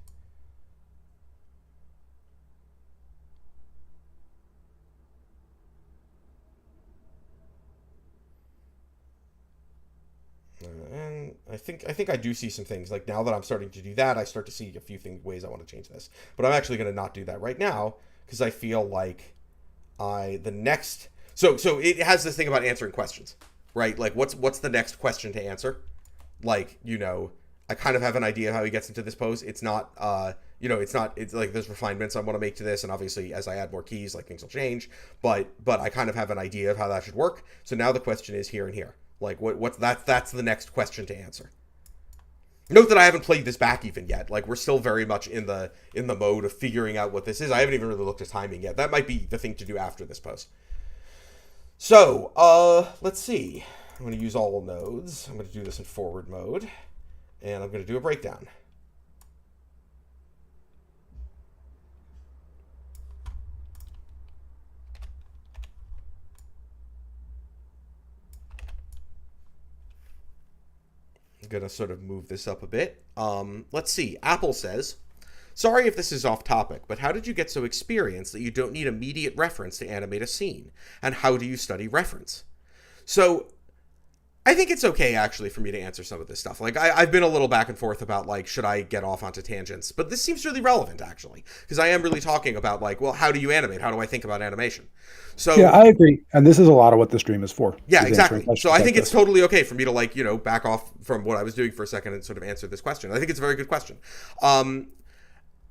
And I think I do see some things. Like now that I'm starting to do that, I start to see a few ways I want to change this. But I'm actually going to not do that right now because I feel like the next... So it has this thing about answering questions, right? Like what's the next question to answer? Like, you know, I kind of have an idea of how he gets into this pose. It's not, you know, it's like there's refinements I want to make to this. And obviously as I add more keys, like things will change, but I kind of have an idea of how that should work. So now the question is here and here. Like that's the next question to answer. Note that I haven't played this back even yet. Like we're still very much in the mode of figuring out what this is. I haven't even really looked at timing yet. That might be the thing to do after this pose. So, let's see. I'm going to use all nodes. I'm going to do this in forward mode. And I'm going to do a breakdown. I'm going to sort of move this up a bit. Let's see. Apple says, sorry if this is off topic, but how did you get so experienced that you don't need immediate reference to animate a scene? And how do you study reference? So I think it's okay, actually, for me to answer some of this stuff. Like, I've been a little back and forth about, like, should I get off onto tangents? But this seems really relevant, actually, because I am really talking about, like, well, how do you animate? How do I think about animation? So yeah, I agree. And this is a lot of what the stream is for. Yeah, exactly. So I think it's totally okay for me to, like, you know, back off from what I was doing for a second and sort of answer this question. I think it's a very good question.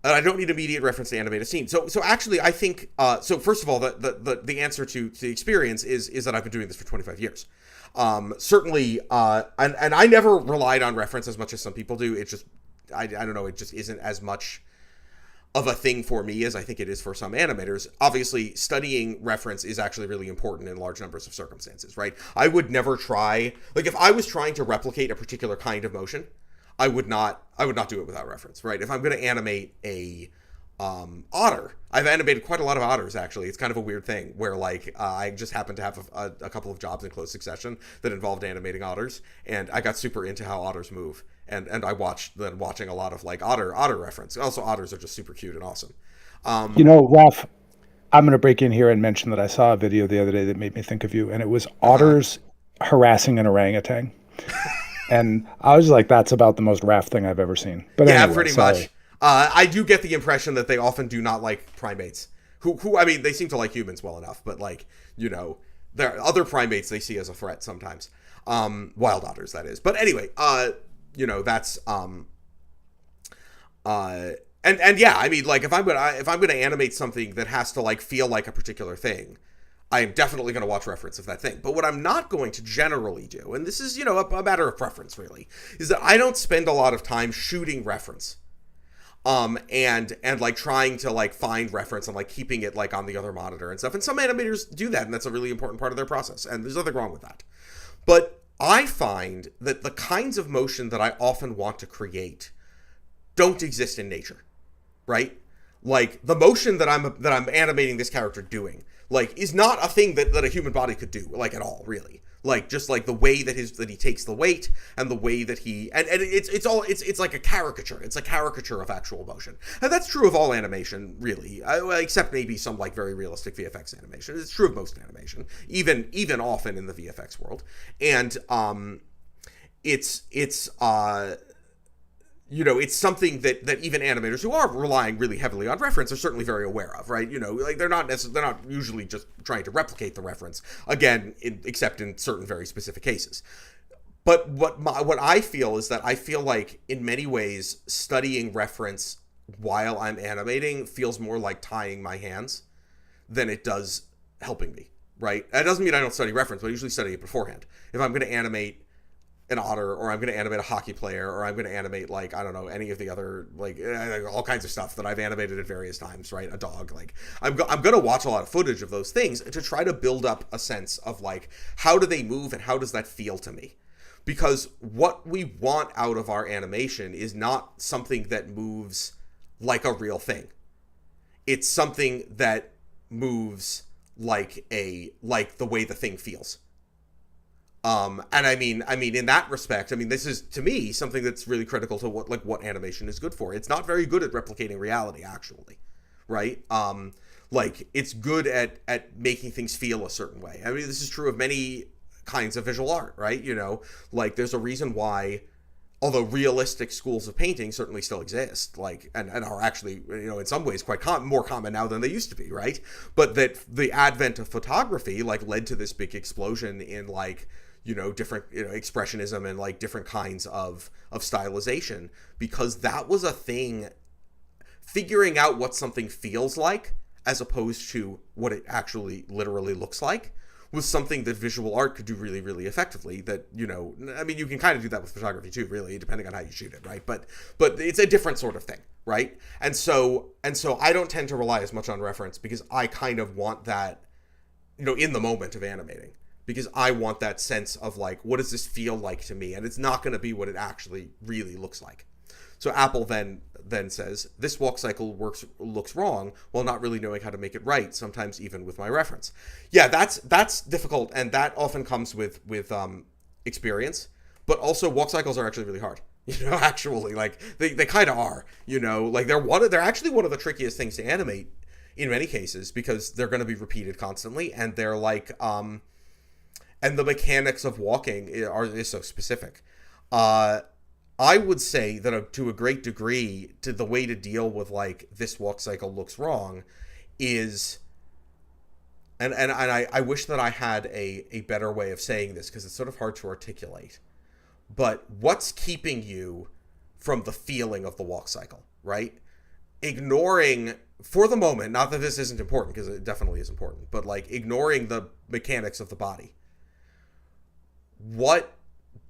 And I don't need immediate reference to animate a scene. So actually, I think, so first of all, the answer to the experience is that I've been doing this for 25 years. Certainly, and I never relied on reference as much as some people do. It's just, I don't know, it just isn't as much of a thing for me as I think it is for some animators. Obviously, studying reference is actually really important in large numbers of circumstances, right? I would never try, like if I was trying to replicate a particular kind of motion, I would not do it without reference, right? If I'm going to animate a otter, I've animated quite a lot of otters, actually. It's kind of a weird thing where, like, I just happened to have a couple of jobs in close succession that involved animating otters, and I got super into how otters move, and I watching a lot of, like, otter reference. Also, otters are just super cute and awesome. You know, Ralph, I'm going to break in here and mention that I saw a video the other day that made me think of you, and it was otters harassing an orangutan. And I was like, that's about the most Raph thing I've ever seen. But yeah, anyway, pretty much. I do get the impression that they often do not like primates. Who I mean, they seem to like humans well enough, but, like, you know, there are other primates they see as a threat sometimes. Wild otters, that is. But anyway, you know, that's and yeah, I mean, like, if I'm gonna animate something that has to, like, feel like a particular thing, I am definitely going to watch reference of that thing. But what I'm not going to generally do, and this is, you know, a matter of preference, really, is that I don't spend a lot of time shooting reference. And like trying to, like, find reference and, like, keeping it, like, on the other monitor and stuff. And some animators do that, and that's a really important part of their process. And there's nothing wrong with that. But I find that the kinds of motion that I often want to create don't exist in nature, right? Like the motion that I'm animating this character doing, like, is not a thing that a human body could do, like, at all, really. Like, just like the way that he takes the weight, and the way that he and it's like a caricature. It's a caricature of actual motion, and that's true of all animation, really, except maybe some like very realistic VFX animation. It's true of most animation, even often in the VFX world, and it's it's something that even animators who are relying really heavily on reference are certainly very aware of, right? Like they're not usually just trying to replicate the reference, again, except in certain very specific cases. But what I feel is that I feel like in many ways studying reference while I'm animating feels more like tying my hands than it does helping me, right? That doesn't mean I don't study reference, but I usually study it beforehand. If I'm going to animate an otter, or I'm going to animate a hockey player, or I'm going to animate, like, I don't know, any of the other, like, all kinds of stuff that I've animated at various times, right? A dog, like, I'm going to watch a lot of footage of those things to try to build up a sense of, like, how do they move and how does that feel to me? Because what we want out of our animation is not something that moves like a real thing. It's something that moves like the way the thing feels. And I mean, in that respect, I mean, this is, to me, something that's really critical to what animation is good for. It's not very good at replicating reality, actually, right? Like, it's good at making things feel a certain way. I mean, this is true of many kinds of visual art, right? Like, there's a reason why, although realistic schools of painting certainly still exist, like, and are actually, in some ways quite more common now than they used to be, right? But that the advent of photography, like, led to this big explosion in, like, different, expressionism and, like, different kinds of stylization, because that was a thing. Figuring out what something feels like as opposed to what it actually literally looks like was something that visual art could do really, really effectively. That, I mean, you can kind of do that with photography too, really, depending on how you shoot it, right? But it's a different sort of thing, right? And so I don't tend to rely as much on reference, because I kind of want that, in the moment of animating, because I want that sense of, like, what does this feel like to me? And it's not going to be what it actually really looks like. So Apple then says, this walk cycle looks wrong while not really knowing how to make it right, sometimes even with my reference. Yeah, that's difficult, and that often comes with experience, but also walk cycles are actually really hard. Actually, like, they kind of are, like, they're actually one of the trickiest things to animate in many cases, because they're going to be repeated constantly, and they're like, and the mechanics of walking is so specific. I would say that to a great degree, to the way to deal with, like, this walk cycle looks wrong is, and I wish that I had a better way of saying this, because it's sort of hard to articulate, but what's keeping you from the feeling of the walk cycle, right? Ignoring, for the moment, not that this isn't important, because it definitely is important, but, like, ignoring the mechanics of the body. What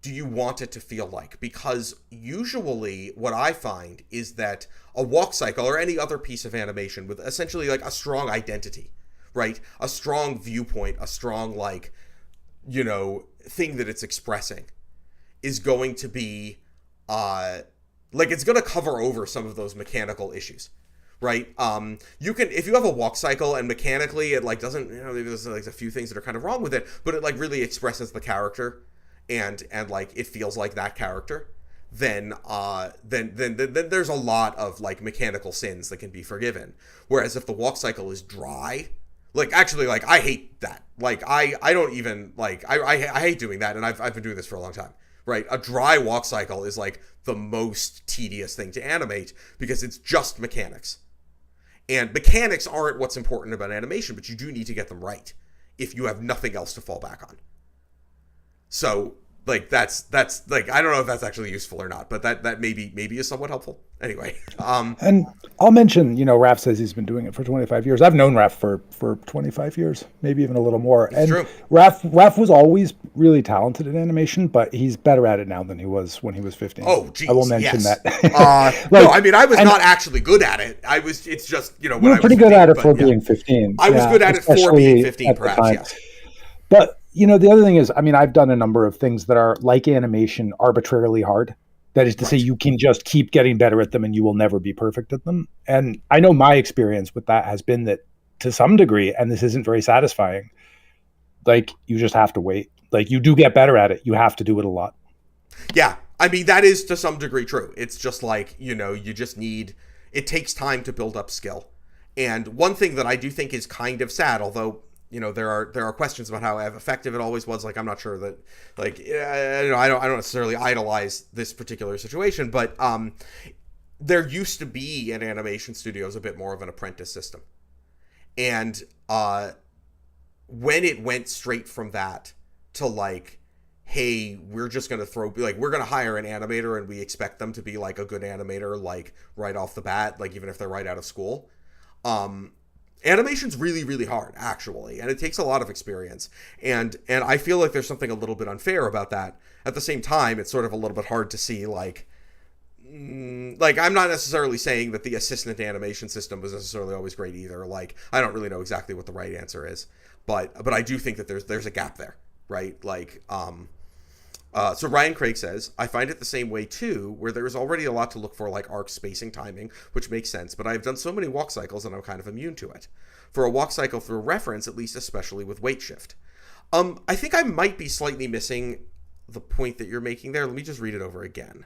do you want it to feel like? Because usually what I find is that a walk cycle, or any other piece of animation with essentially, like, a strong identity, right? A strong viewpoint, a strong, like, thing that it's expressing, is going to be, like, it's going to cover over some of those mechanical issues, right? You can, if you have a walk cycle and mechanically it, like, doesn't, there's, like, a few things that are kind of wrong with it, but it, like, really expresses the character, and like, it feels like that character, then there's a lot of, like, mechanical sins that can be forgiven. Whereas if the walk cycle is dry, like, actually, like, I hate that. Like, I don't even, like, I hate doing that, and I've been doing this for a long time, right? A dry walk cycle is, like, the most tedious thing to animate, because it's just mechanics. And mechanics aren't what's important about animation, but you do need to get them right if you have nothing else to fall back on. So, like, that's like, I don't know if that's actually useful or not, but that maybe is somewhat helpful. Anyway, and I'll mention, Raph says he's been doing it for 25 years. I've known Raph for 25 years, maybe even a little more. It's and true. Raph was always really talented in animation, but he's better at it now than he was when he was 15. Oh, geez, I will mention that. Like, no, I mean, I was not actually good at it. It's just, when you were pretty good at it for being 15. I was good at it for being 15, perhaps, yes. But The other thing is, I mean, I've done a number of things that are like animation, arbitrarily hard. That is to say, Right. you can just keep getting better at them and you will never be perfect at them. And I know my experience with that has been that to some degree, and this isn't very satisfying, like you just have to wait. Like you do get better at it. You have to do it a lot. Yeah. I mean, that is to some degree true. It's just like, you just need, it takes time to build up skill. And one thing that I do think is kind of sad, although there are questions about how effective it always was. Like, I'm not sure that, like, I don't necessarily idolize this particular situation, but there used to be in animation studios a bit more of an apprentice system, and when it went straight from that to like, hey, we're just gonna we're gonna hire an animator and we expect them to be like a good animator, like right off the bat, like even if they're right out of school. Um, Animation's really really hard actually, and it takes a lot of experience, and I feel like there's something a little bit unfair about that. At the same time, it's sort of a little bit hard to see like I'm not necessarily saying that the assistant animation system was necessarily always great either. Like I don't really know exactly what the right answer is, but I do think that there's a gap there, right? Like so Ryan Craig says, I find it the same way too, where there is already a lot to look for, like arc spacing, timing, which makes sense, but I've done so many walk cycles and I'm kind of immune to it. For a walk cycle through reference, at least especially with weight shift. I think I might be slightly missing the point that you're making there. Let me just read it over again.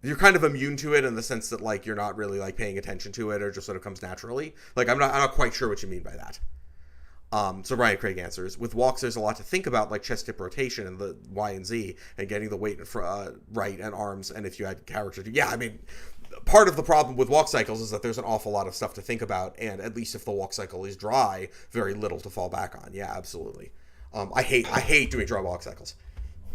You're kind of immune to it in the sense that like you're not really like paying attention to it, or just sort of comes naturally. Like I'm not quite sure what you mean by that. So Ryan Craig answers, with walks, there's a lot to think about, like chest hip rotation and the Y and Z, and getting the weight right, and arms, and if you had character. Yeah, I mean, part of the problem with walk cycles is that there's an awful lot of stuff to think about, and at least if the walk cycle is dry, very little to fall back on. Yeah, absolutely. I hate doing dry walk cycles.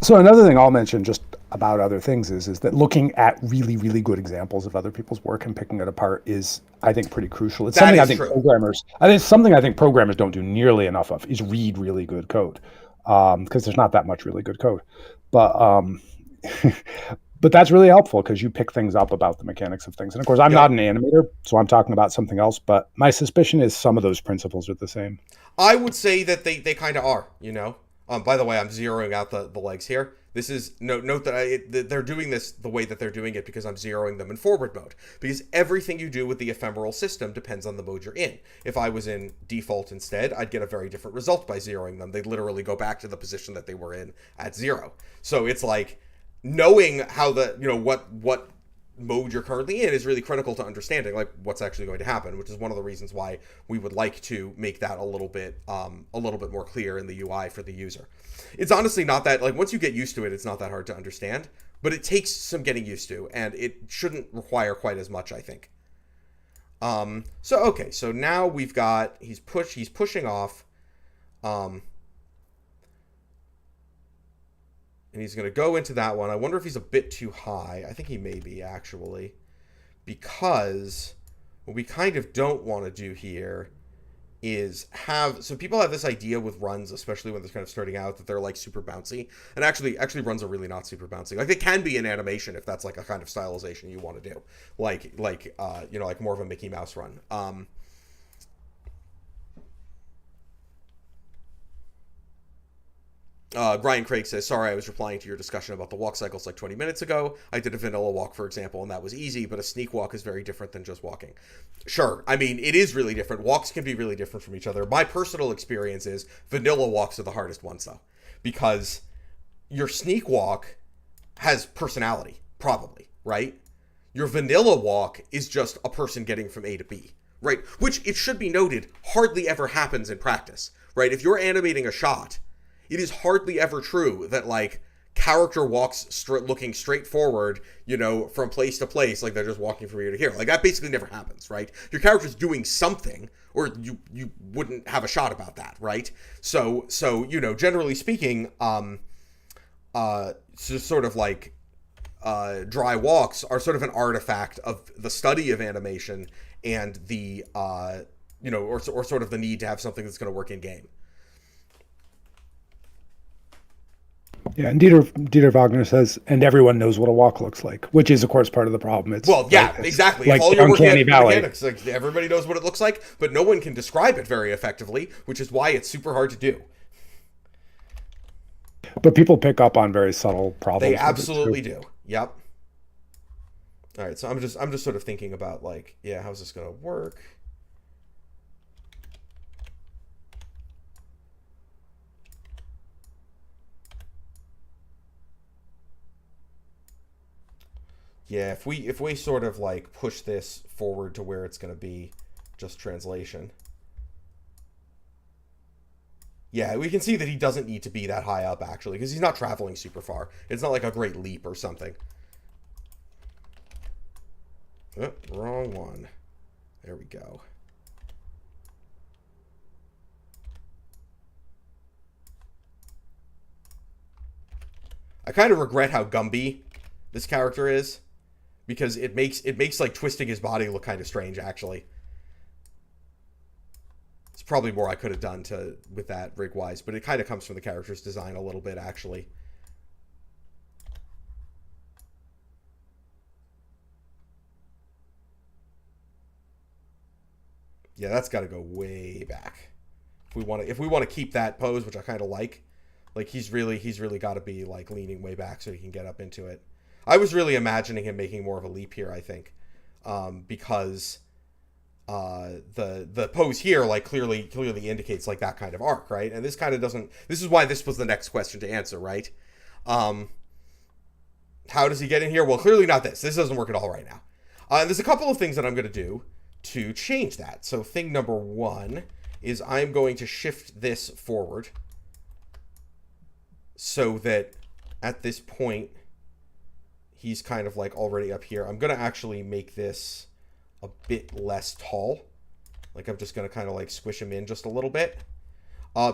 So another thing I'll mention just about other things is that looking at really, really good examples of other people's work and picking it apart is, I think, pretty crucial. It's something I think programmers don't do nearly enough of, is read really good code, because there's not that much really good code. But but that's really helpful because you pick things up about the mechanics of things. And of course, I'm not an animator, so I'm talking about something else. But my suspicion is some of those principles are the same. I would say that they kind of are, by the way, I'm zeroing out the legs here. This is note that they're doing this the way that they're doing it because I'm zeroing them in forward mode. Because everything you do with the ephemeral system depends on the mode you're in. If I was in default instead, I'd get a very different result by zeroing them. They'd literally go back to the position that they were in at 0. So it's like knowing how what mode you're currently in is really critical to understanding like what's actually going to happen, which is one of the reasons why we would like to make that a little bit more clear in the UI for the user. It's honestly not that, like, once you get used to it, it's not that hard to understand, but it takes some getting used to, and it shouldn't require quite as much, I think. So now we've got he's pushing off, and he's going to go into that one. I wonder if he's a bit too high. I think he may be, actually, because what we kind of don't want to do here is so people have this idea with runs, especially when they're kind of starting out, that they're like super bouncy, and actually runs are really not super bouncy. Like they can be in animation if that's like a kind of stylization you want to do, like more of a Mickey Mouse run. Brian Craig says, sorry, I was replying to your discussion about the walk cycles like 20 minutes ago. I did a vanilla walk, for example, and that was easy, but a sneak walk is very different than just walking. Sure. I mean, it is really different. Walks can be really different from each other. My personal experience is vanilla walks are the hardest ones, though, because your sneak walk has personality, probably, right? Your vanilla walk is just a person getting from A to B, right? Which, it should be noted, hardly ever happens in practice, right? If you're animating a shot, it is hardly ever true that like character walks looking straight forward, from place to place, like they're just walking from here to here. Like that basically never happens, right? Your character's doing something, or you wouldn't have a shot about that, right? So generally speaking, so sort of like dry walks are sort of an artifact of the study of animation and the or sort of the need to have something that's going to work in game. Yeah, and Dieter Wagner says, and everyone knows what a walk looks like, which is, of course, part of the problem. It's well, yeah, right, exactly. Like if all you're working at valley. Mechanics, like everybody knows what it looks like, but no one can describe it very effectively, which is why it's super hard to do. But people pick up on very subtle problems. They absolutely do. Yep. All right, so I'm just sort of thinking about like, yeah, how's this gonna work? Yeah, if we sort of like push this forward to where it's gonna be just translation. Yeah, we can see that he doesn't need to be that high up actually, because he's not traveling super far. It's not like a great leap or something. Oh, wrong one. There we go. I kind of regret how Gumby this character is, because it makes like twisting his body look kind of strange actually. It's probably more I could have done with that rig wise, but it kind of comes from the character's design a little bit actually. Yeah, that's got to go way back if we want to keep that pose, which I kind of like he's really got to be like leaning way back so he can get up into it. I was really imagining him making more of a leap here, I think, because the pose here like clearly indicates like that kind of arc, right? And this kind of doesn't. This is why this was the next question to answer, right? How does he get in here? Well, clearly not this. This doesn't work at all right now. And there's a couple of things that I'm going to do to change that. So thing number one is I'm going to shift this forward so that at this point he's kind of like already up here. I'm going to actually make this a bit less tall. Like I'm just going to kind of like squish him in just a little bit.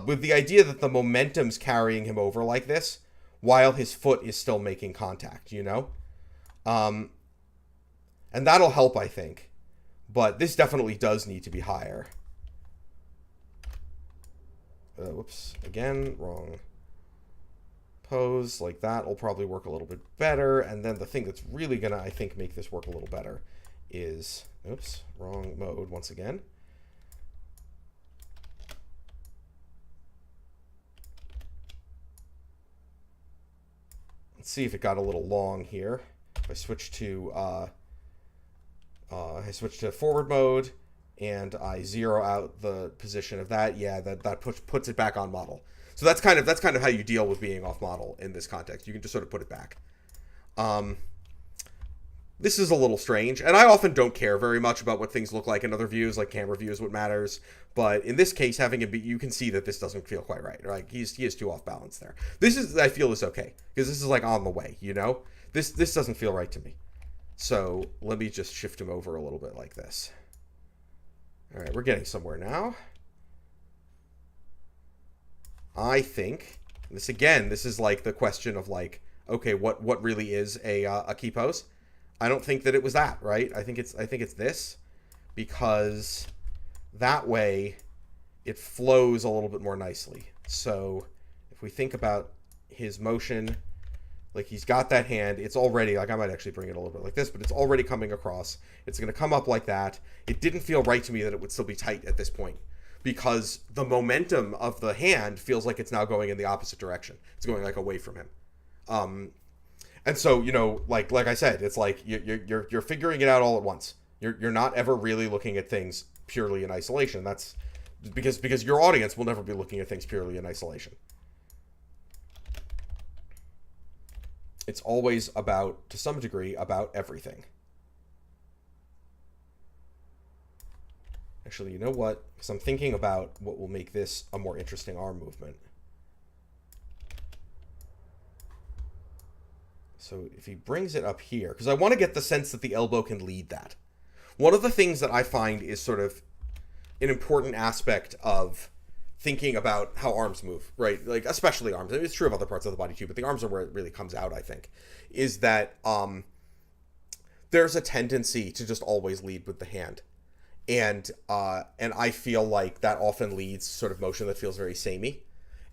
With the idea that the momentum's carrying him over like this while his foot is still making contact, you know? And that'll help, I think. But this definitely does need to be higher. Whoops. Again, wrong pose. Like that will probably work a little bit better. And then the thing that's really going to, I think, make this work a little better is... Oops. Wrong mode once again. Let's see if it got a little long here. If I switch to... I switch to forward mode, and I zero out the position of that. Yeah, that puts it back on model. So that's kind of how you deal with being off model in this context. You can just sort of put it back. This is a little strange, and I often don't care very much about what things look like in other views, like camera view is what matters. But in this case, having it be, you can see that this doesn't feel quite right. Like he is too off balance there. This is, I feel, is okay because this is like on the way. You know, this doesn't feel right to me. So let me just shift him over a little bit like this. All right, we're getting somewhere now. I think this again. This is like the question of like, okay, what really is a key pose? I don't think that it was that, right? I think it's this, because that way it flows a little bit more nicely. So if we think about his motion. Like he's got that hand. It's already, like I might actually bring it a little bit like this, but it's already coming across. It's going to come up like that. It didn't feel right to me that it would still be tight at this point because the momentum of the hand feels like it's now going in the opposite direction. It's going like away from him. And so, you know, like I said, it's like you're figuring it out all at once. You're not ever really looking at things purely in isolation. That's because your audience will never be looking at things purely in isolation. It's always about, to some degree, about everything. Actually, you know what? Because I'm thinking about what will make this a more interesting arm movement. So if he brings it up here, because I want to get the sense that the elbow can lead that. One of the things that I find is sort of an important aspect of thinking about how arms move, right? Like, especially arms. It's true of other parts of the body too, but the arms are where it really comes out, I think, is that there's a tendency to just always lead with the hand. And I feel like that often leads to sort of motion that feels very samey.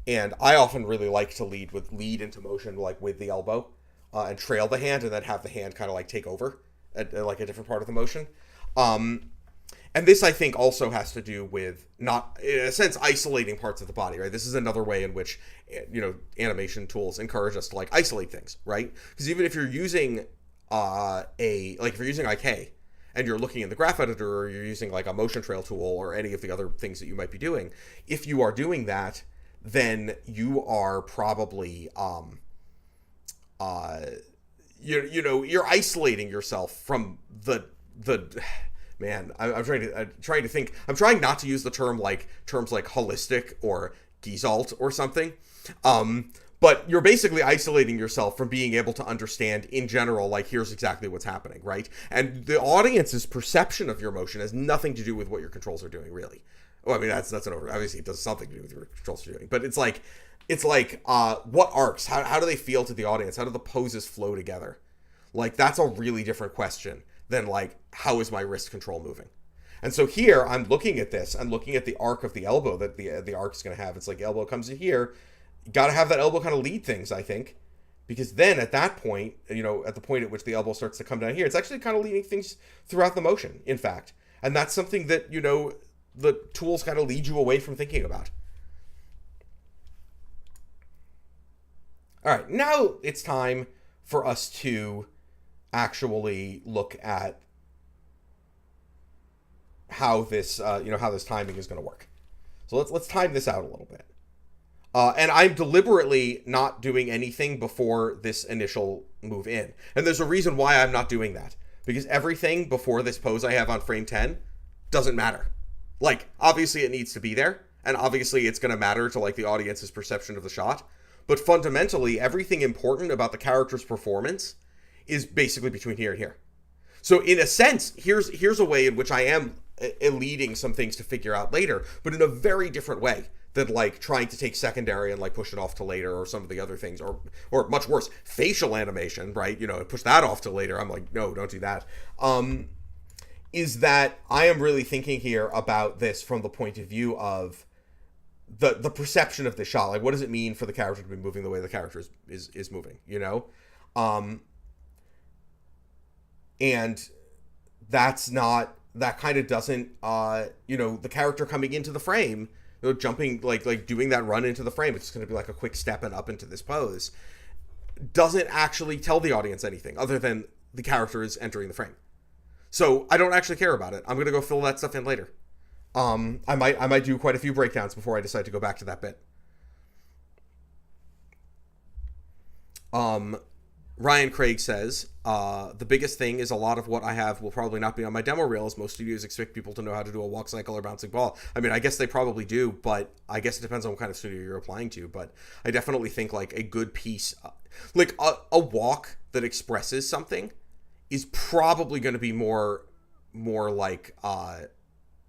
And I often really like to lead into motion like with the elbow, and trail the hand, and then have the hand kind of like take over at like a different part of the motion. Um, and this, I think, also has to do with not, in a sense, isolating parts of the body, right? This is another way in which, animation tools encourage us to like isolate things, right? Because even if you're using if you're using IK and you're looking in the graph editor, or you're using like a motion trail tool or any of the other things that you might be doing, if you are doing that, then you are probably you're isolating yourself from the man. I'm trying to think. I'm trying not to use the terms like holistic or Gestalt or something. But you're basically isolating yourself from being able to understand in general, like, here's exactly what's happening, right? And the audience's perception of your motion has nothing to do with what your controls are doing, really. Well, I mean, that's an over. Obviously, it does something to do with what your controls are doing, but it's like what arcs? How do they feel to the audience? How do the poses flow together? Like, that's a really different question than like, how is my wrist control moving? And so here I'm looking at this. I'm looking at the arc of the elbow that the arc is going to have. It's like elbow comes in here. Got to have that elbow kind of lead things, I think, because then at that point, at the point at which the elbow starts to come down here, it's actually kind of leading things throughout the motion, in fact. And that's something that, the tools kind of lead you away from thinking about. All right, now it's time for us to actually look at how this, how this timing is going to work. So let's time this out a little bit. And I'm deliberately not doing anything before this initial move in. And there's a reason why I'm not doing that. Because everything before this pose I have on frame 10 doesn't matter. Like, obviously it needs to be there. And obviously it's going to matter to, like, the audience's perception of the shot. But fundamentally, everything important about the character's performance is basically between here and here. So in a sense, here's a way in which I am leading some things to figure out later, but in a very different way than like trying to take secondary and like push it off to later, or some of the other things, or much worse, facial animation, right? Push that off to later. I'm like, no, don't do that. Is that I am really thinking here about this from the point of view of the perception of the shot. Like, what does it mean for the character to be moving the way the character is moving, and that kind of doesn't, the character coming into the frame, jumping, like doing that run into the frame, it's going to be like a quick step and up into this pose, doesn't actually tell the audience anything other than the character is entering the frame. So I don't actually care about it. I'm going to go fill that stuff in later. I might do quite a few breakdowns before I decide to go back to that bit. Ryan Craig says, the biggest thing is a lot of what I have will probably not be on my demo reel, as most studios expect people to know how to do a walk cycle or bouncing ball. I mean, I guess they probably do, but I guess it depends on what kind of studio you're applying to. But I definitely think like a good piece, like a walk that expresses something is probably going to be more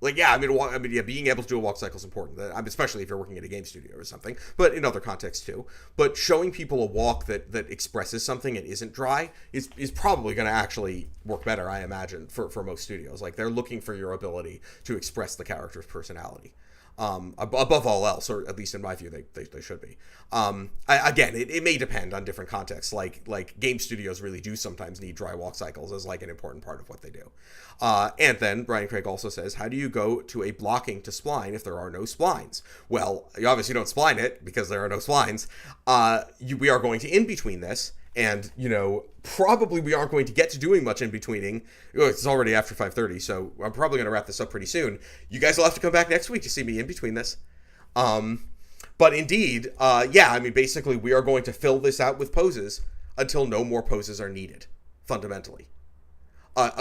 being able to do a walk cycle is important. Especially if you're working at a game studio or something, but in other contexts too. But showing people a walk that expresses something and isn't dry is probably going to actually work better, I imagine, for most studios. Like, they're looking for your ability to express the character's personality. Above all else, or at least in my view, they should be. It may depend on different contexts. Like game studios really do sometimes need dry walk cycles as like an important part of what they do. And then Brian Craig also says, how do you go to a blocking to spline if there are no splines? Well, you obviously don't spline it because there are no splines. We are going to in between this. And, probably we aren't going to get to doing much in betweening. It's already after 5:30, so I'm probably going to wrap this up pretty soon. You guys will have to come back next week to see me in between this. But indeed, basically we are going to fill this out with poses until no more poses are needed, fundamentally.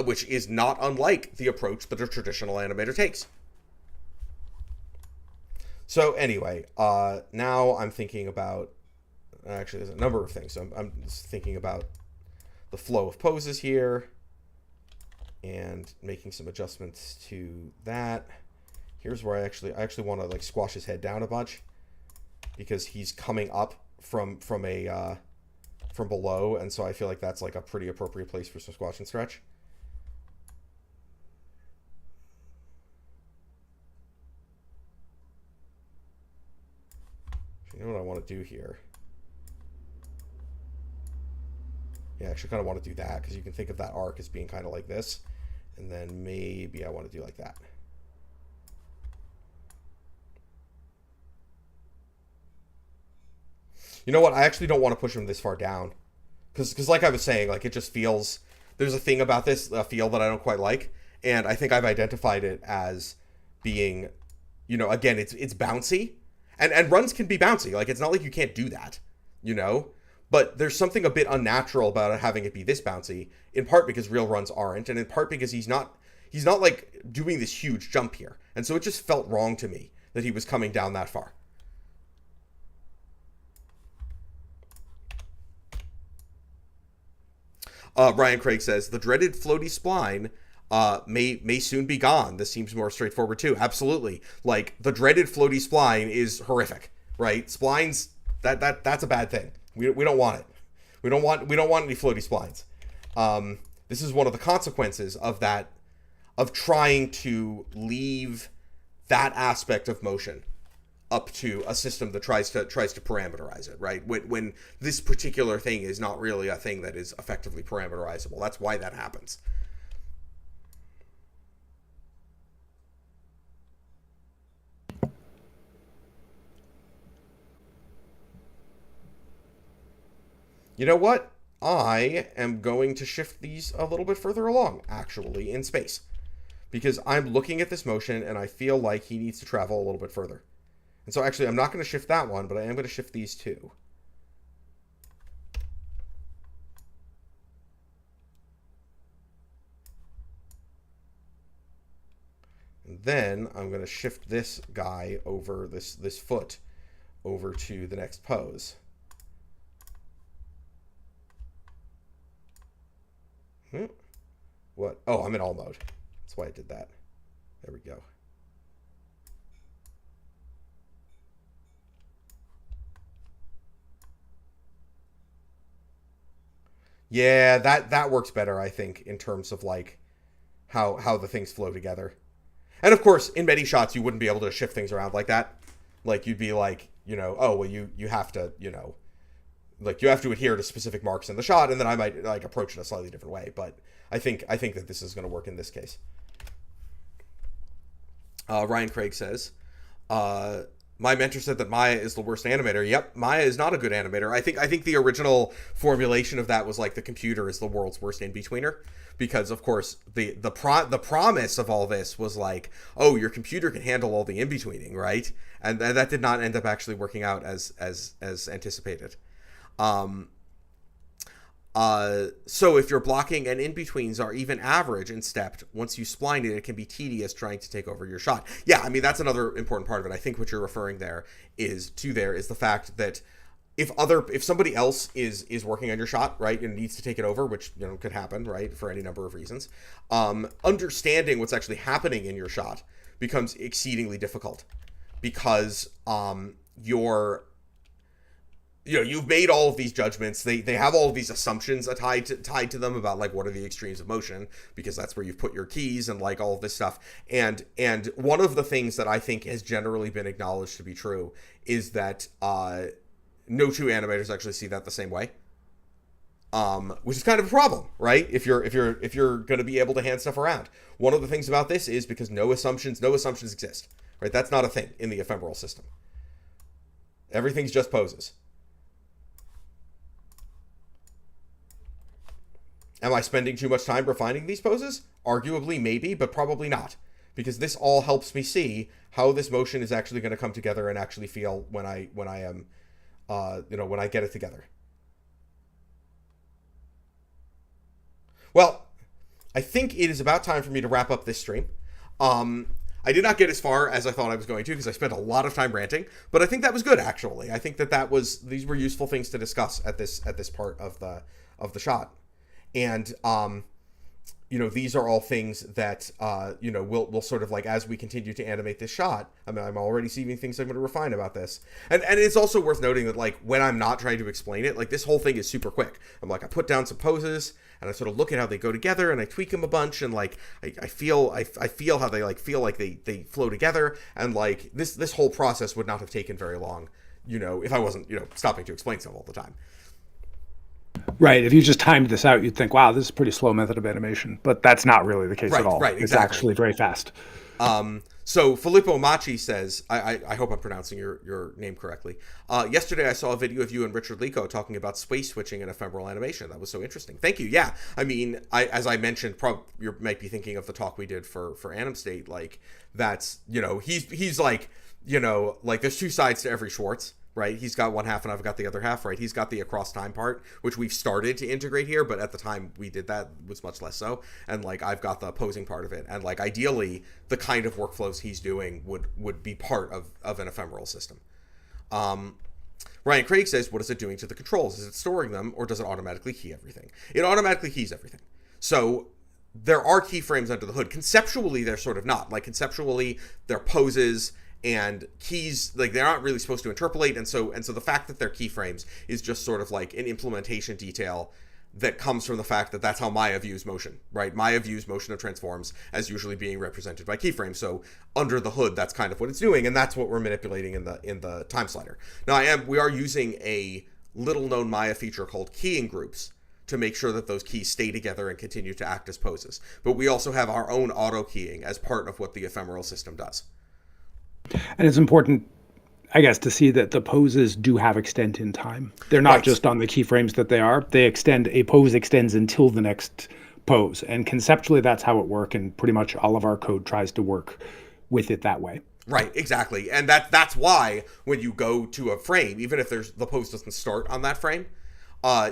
Which is not unlike the approach that a traditional animator takes. So anyway, now I'm thinking about... Actually, there's a number of things. So I'm just thinking about the flow of poses here and making some adjustments to that. Here's where I actually want to like squash his head down a bunch, because he's coming up from below, and so I feel like that's like a pretty appropriate place for some squash and stretch. You know what I want to do here? Yeah, I actually kind of want to do that because you can think of that arc as being kind of like this. And then maybe I want to do like that. You know what? I actually don't want to push him this far down. Because like I was saying, like it just feels... There's a thing about this feel that I don't quite like. And I think I've identified it as being, you know, again, it's bouncy. And runs can be bouncy. Like, it's not like you can't do that, you know? But there's something a bit unnatural about it having it be this bouncy, in part because real runs aren't, and in part because he's not like doing this huge jump here. And so it just felt wrong to me that he was coming down that far. Ryan Craig says, the dreaded floaty spline may soon be gone. This seems more straightforward too. Absolutely. Like, the dreaded floaty spline is horrific, right? Splines, that's a bad thing. We don't want it. We don't want any floaty splines. This is one of the consequences of that, of trying to leave that aspect of motion up to a system that tries to parameterize it, right? When this particular thing is not really a thing that is effectively parameterizable. That's why that happens. You know what? I am going to shift these a little bit further along, actually, in space. Because I'm looking at this motion, and I feel like he needs to travel a little bit further. And so actually, I'm not going to shift that one, but I am going to shift these two. And then I'm going to shift this guy over, this foot, over to the next pose. What? Oh, I'm in all mode. That's why I did that. There we go. Yeah, that works better, I think, in terms of like how the things flow together. And of course, in many shots, you wouldn't be able to shift things around like that. Like, you'd be like, you know, oh, well, you have to, you know, like, you have to adhere to specific marks in the shot, and then I might like approach it a slightly different way. But I think that this is going to work in this case. Ryan Craig says, my mentor said that Maya is the worst animator. Yep, Maya is not a good animator. I think the original formulation of that was like the computer is the world's worst in-betweener, because of course the promise of all this was like, oh, your computer can handle all the in-betweening, right? And that did not end up actually working out as anticipated. So if your blocking and in-betweens are even average and stepped, once you spline it, it can be tedious trying to take over your shot. Yeah, I mean, that's another important part of it. I think what you're referring there is the fact that if somebody else is working on your shot, right, and needs to take it over, which, you know, could happen, right, for any number of reasons, understanding what's actually happening in your shot becomes exceedingly difficult, because you've made all of these judgments. They have all of these assumptions tied to them about like what are the extremes of motion, because that's where you've put your keys and like all of this stuff. And one of the things that I think has generally been acknowledged to be true is that no two animators actually see that the same way. Which is kind of a problem, right? If you're going to be able to hand stuff around. One of the things about this is because no assumptions exist, right? That's not a thing in the ephemeral system. Everything's just poses. Am I spending too much time refining these poses? Arguably, maybe, but probably not. Because this all helps me see how this motion is actually going to come together and actually feel when I am, when I get it together. Well, I think it is about time for me to wrap up this stream. I did not get as far as I thought I was going to, because I spent a lot of time ranting, but I think that was good, actually. I think these were useful things to discuss at this part of the shot. And, these are all things that, we'll sort of like, as we continue to animate this shot, I mean, I'm already seeing things I'm going to refine about this. And it's also worth noting that, like, when I'm not trying to explain it, like, this whole thing is super quick. I'm like, I put down some poses, and I sort of look at how they go together, and I tweak them a bunch, and, like, I feel how they, like, feel like they flow together, and, like, this whole process would not have taken very long if I wasn't, stopping to explain stuff all the time. Right. If you just timed this out, you'd think, wow, this is a pretty slow method of animation. But that's not really the case at all. Right, exactly. It's actually very fast. So Filippo Machi says, I hope I'm pronouncing your name correctly. Yesterday I saw a video of you and Richard Lico talking about space switching and ephemeral animation. That was so interesting. Thank you. Yeah. I mean, as I mentioned, you might be thinking of the talk we did for Anim State. Like, that's, he's like, like there's two sides to every Schwartz. Right, he's got one half and I've got the other half. Right, he's got the across time part, which we've started to integrate here, but at the time we did that was much less so. And like I've got the posing part of it, and like ideally the kind of workflows he's doing would be part of an ephemeral system. Ryan Craig says, what is it doing to the controls? Is it storing them, or does it automatically key everything? It automatically keys everything. So there are keyframes under the hood. Conceptually, they're sort of not. Like conceptually, they're poses. And keys, like they're not really supposed to interpolate, and so the fact that they're keyframes is just sort of like an implementation detail that comes from the fact that that's how Maya views motion, right? Maya views motion of transforms as usually being represented by keyframes. So under the hood, that's kind of what it's doing, and that's what we're manipulating in the time slider. Now we are using a little known Maya feature called keying groups to make sure that those keys stay together and continue to act as poses. But we also have our own auto keying as part of what the ephemeral system does. And it's important, I guess, to see that the poses do have extent in time. They're not just on the keyframes that they are. A pose extends until the next pose. And conceptually, that's how it works. And pretty much all of our code tries to work with it that way. Right, exactly. And that's why when you go to a frame, even if the pose doesn't start on that frame,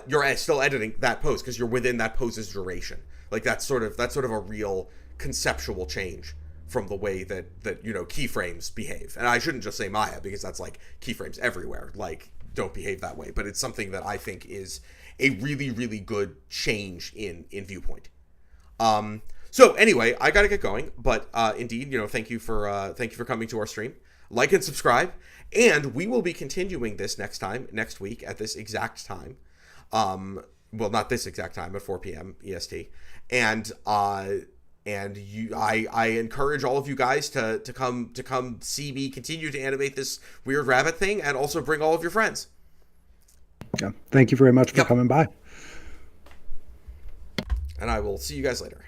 you're still editing that pose because you're within that pose's duration. Like that's sort of a real conceptual change from the way that keyframes behave. And I shouldn't just say Maya, because that's like keyframes everywhere like don't behave that way, but it's something that I think is a really, really good change in viewpoint. So anyway, I gotta get going, but indeed, thank you for coming to our stream. Like and subscribe, and we will be continuing this next week at this exact time. Well, not this exact time, at 4 p.m. EST. And I encourage all of you guys to come see me continue to animate this weird rabbit thing, and also bring all of your friends. Yeah. Thank you very much for coming by. And I will see you guys later.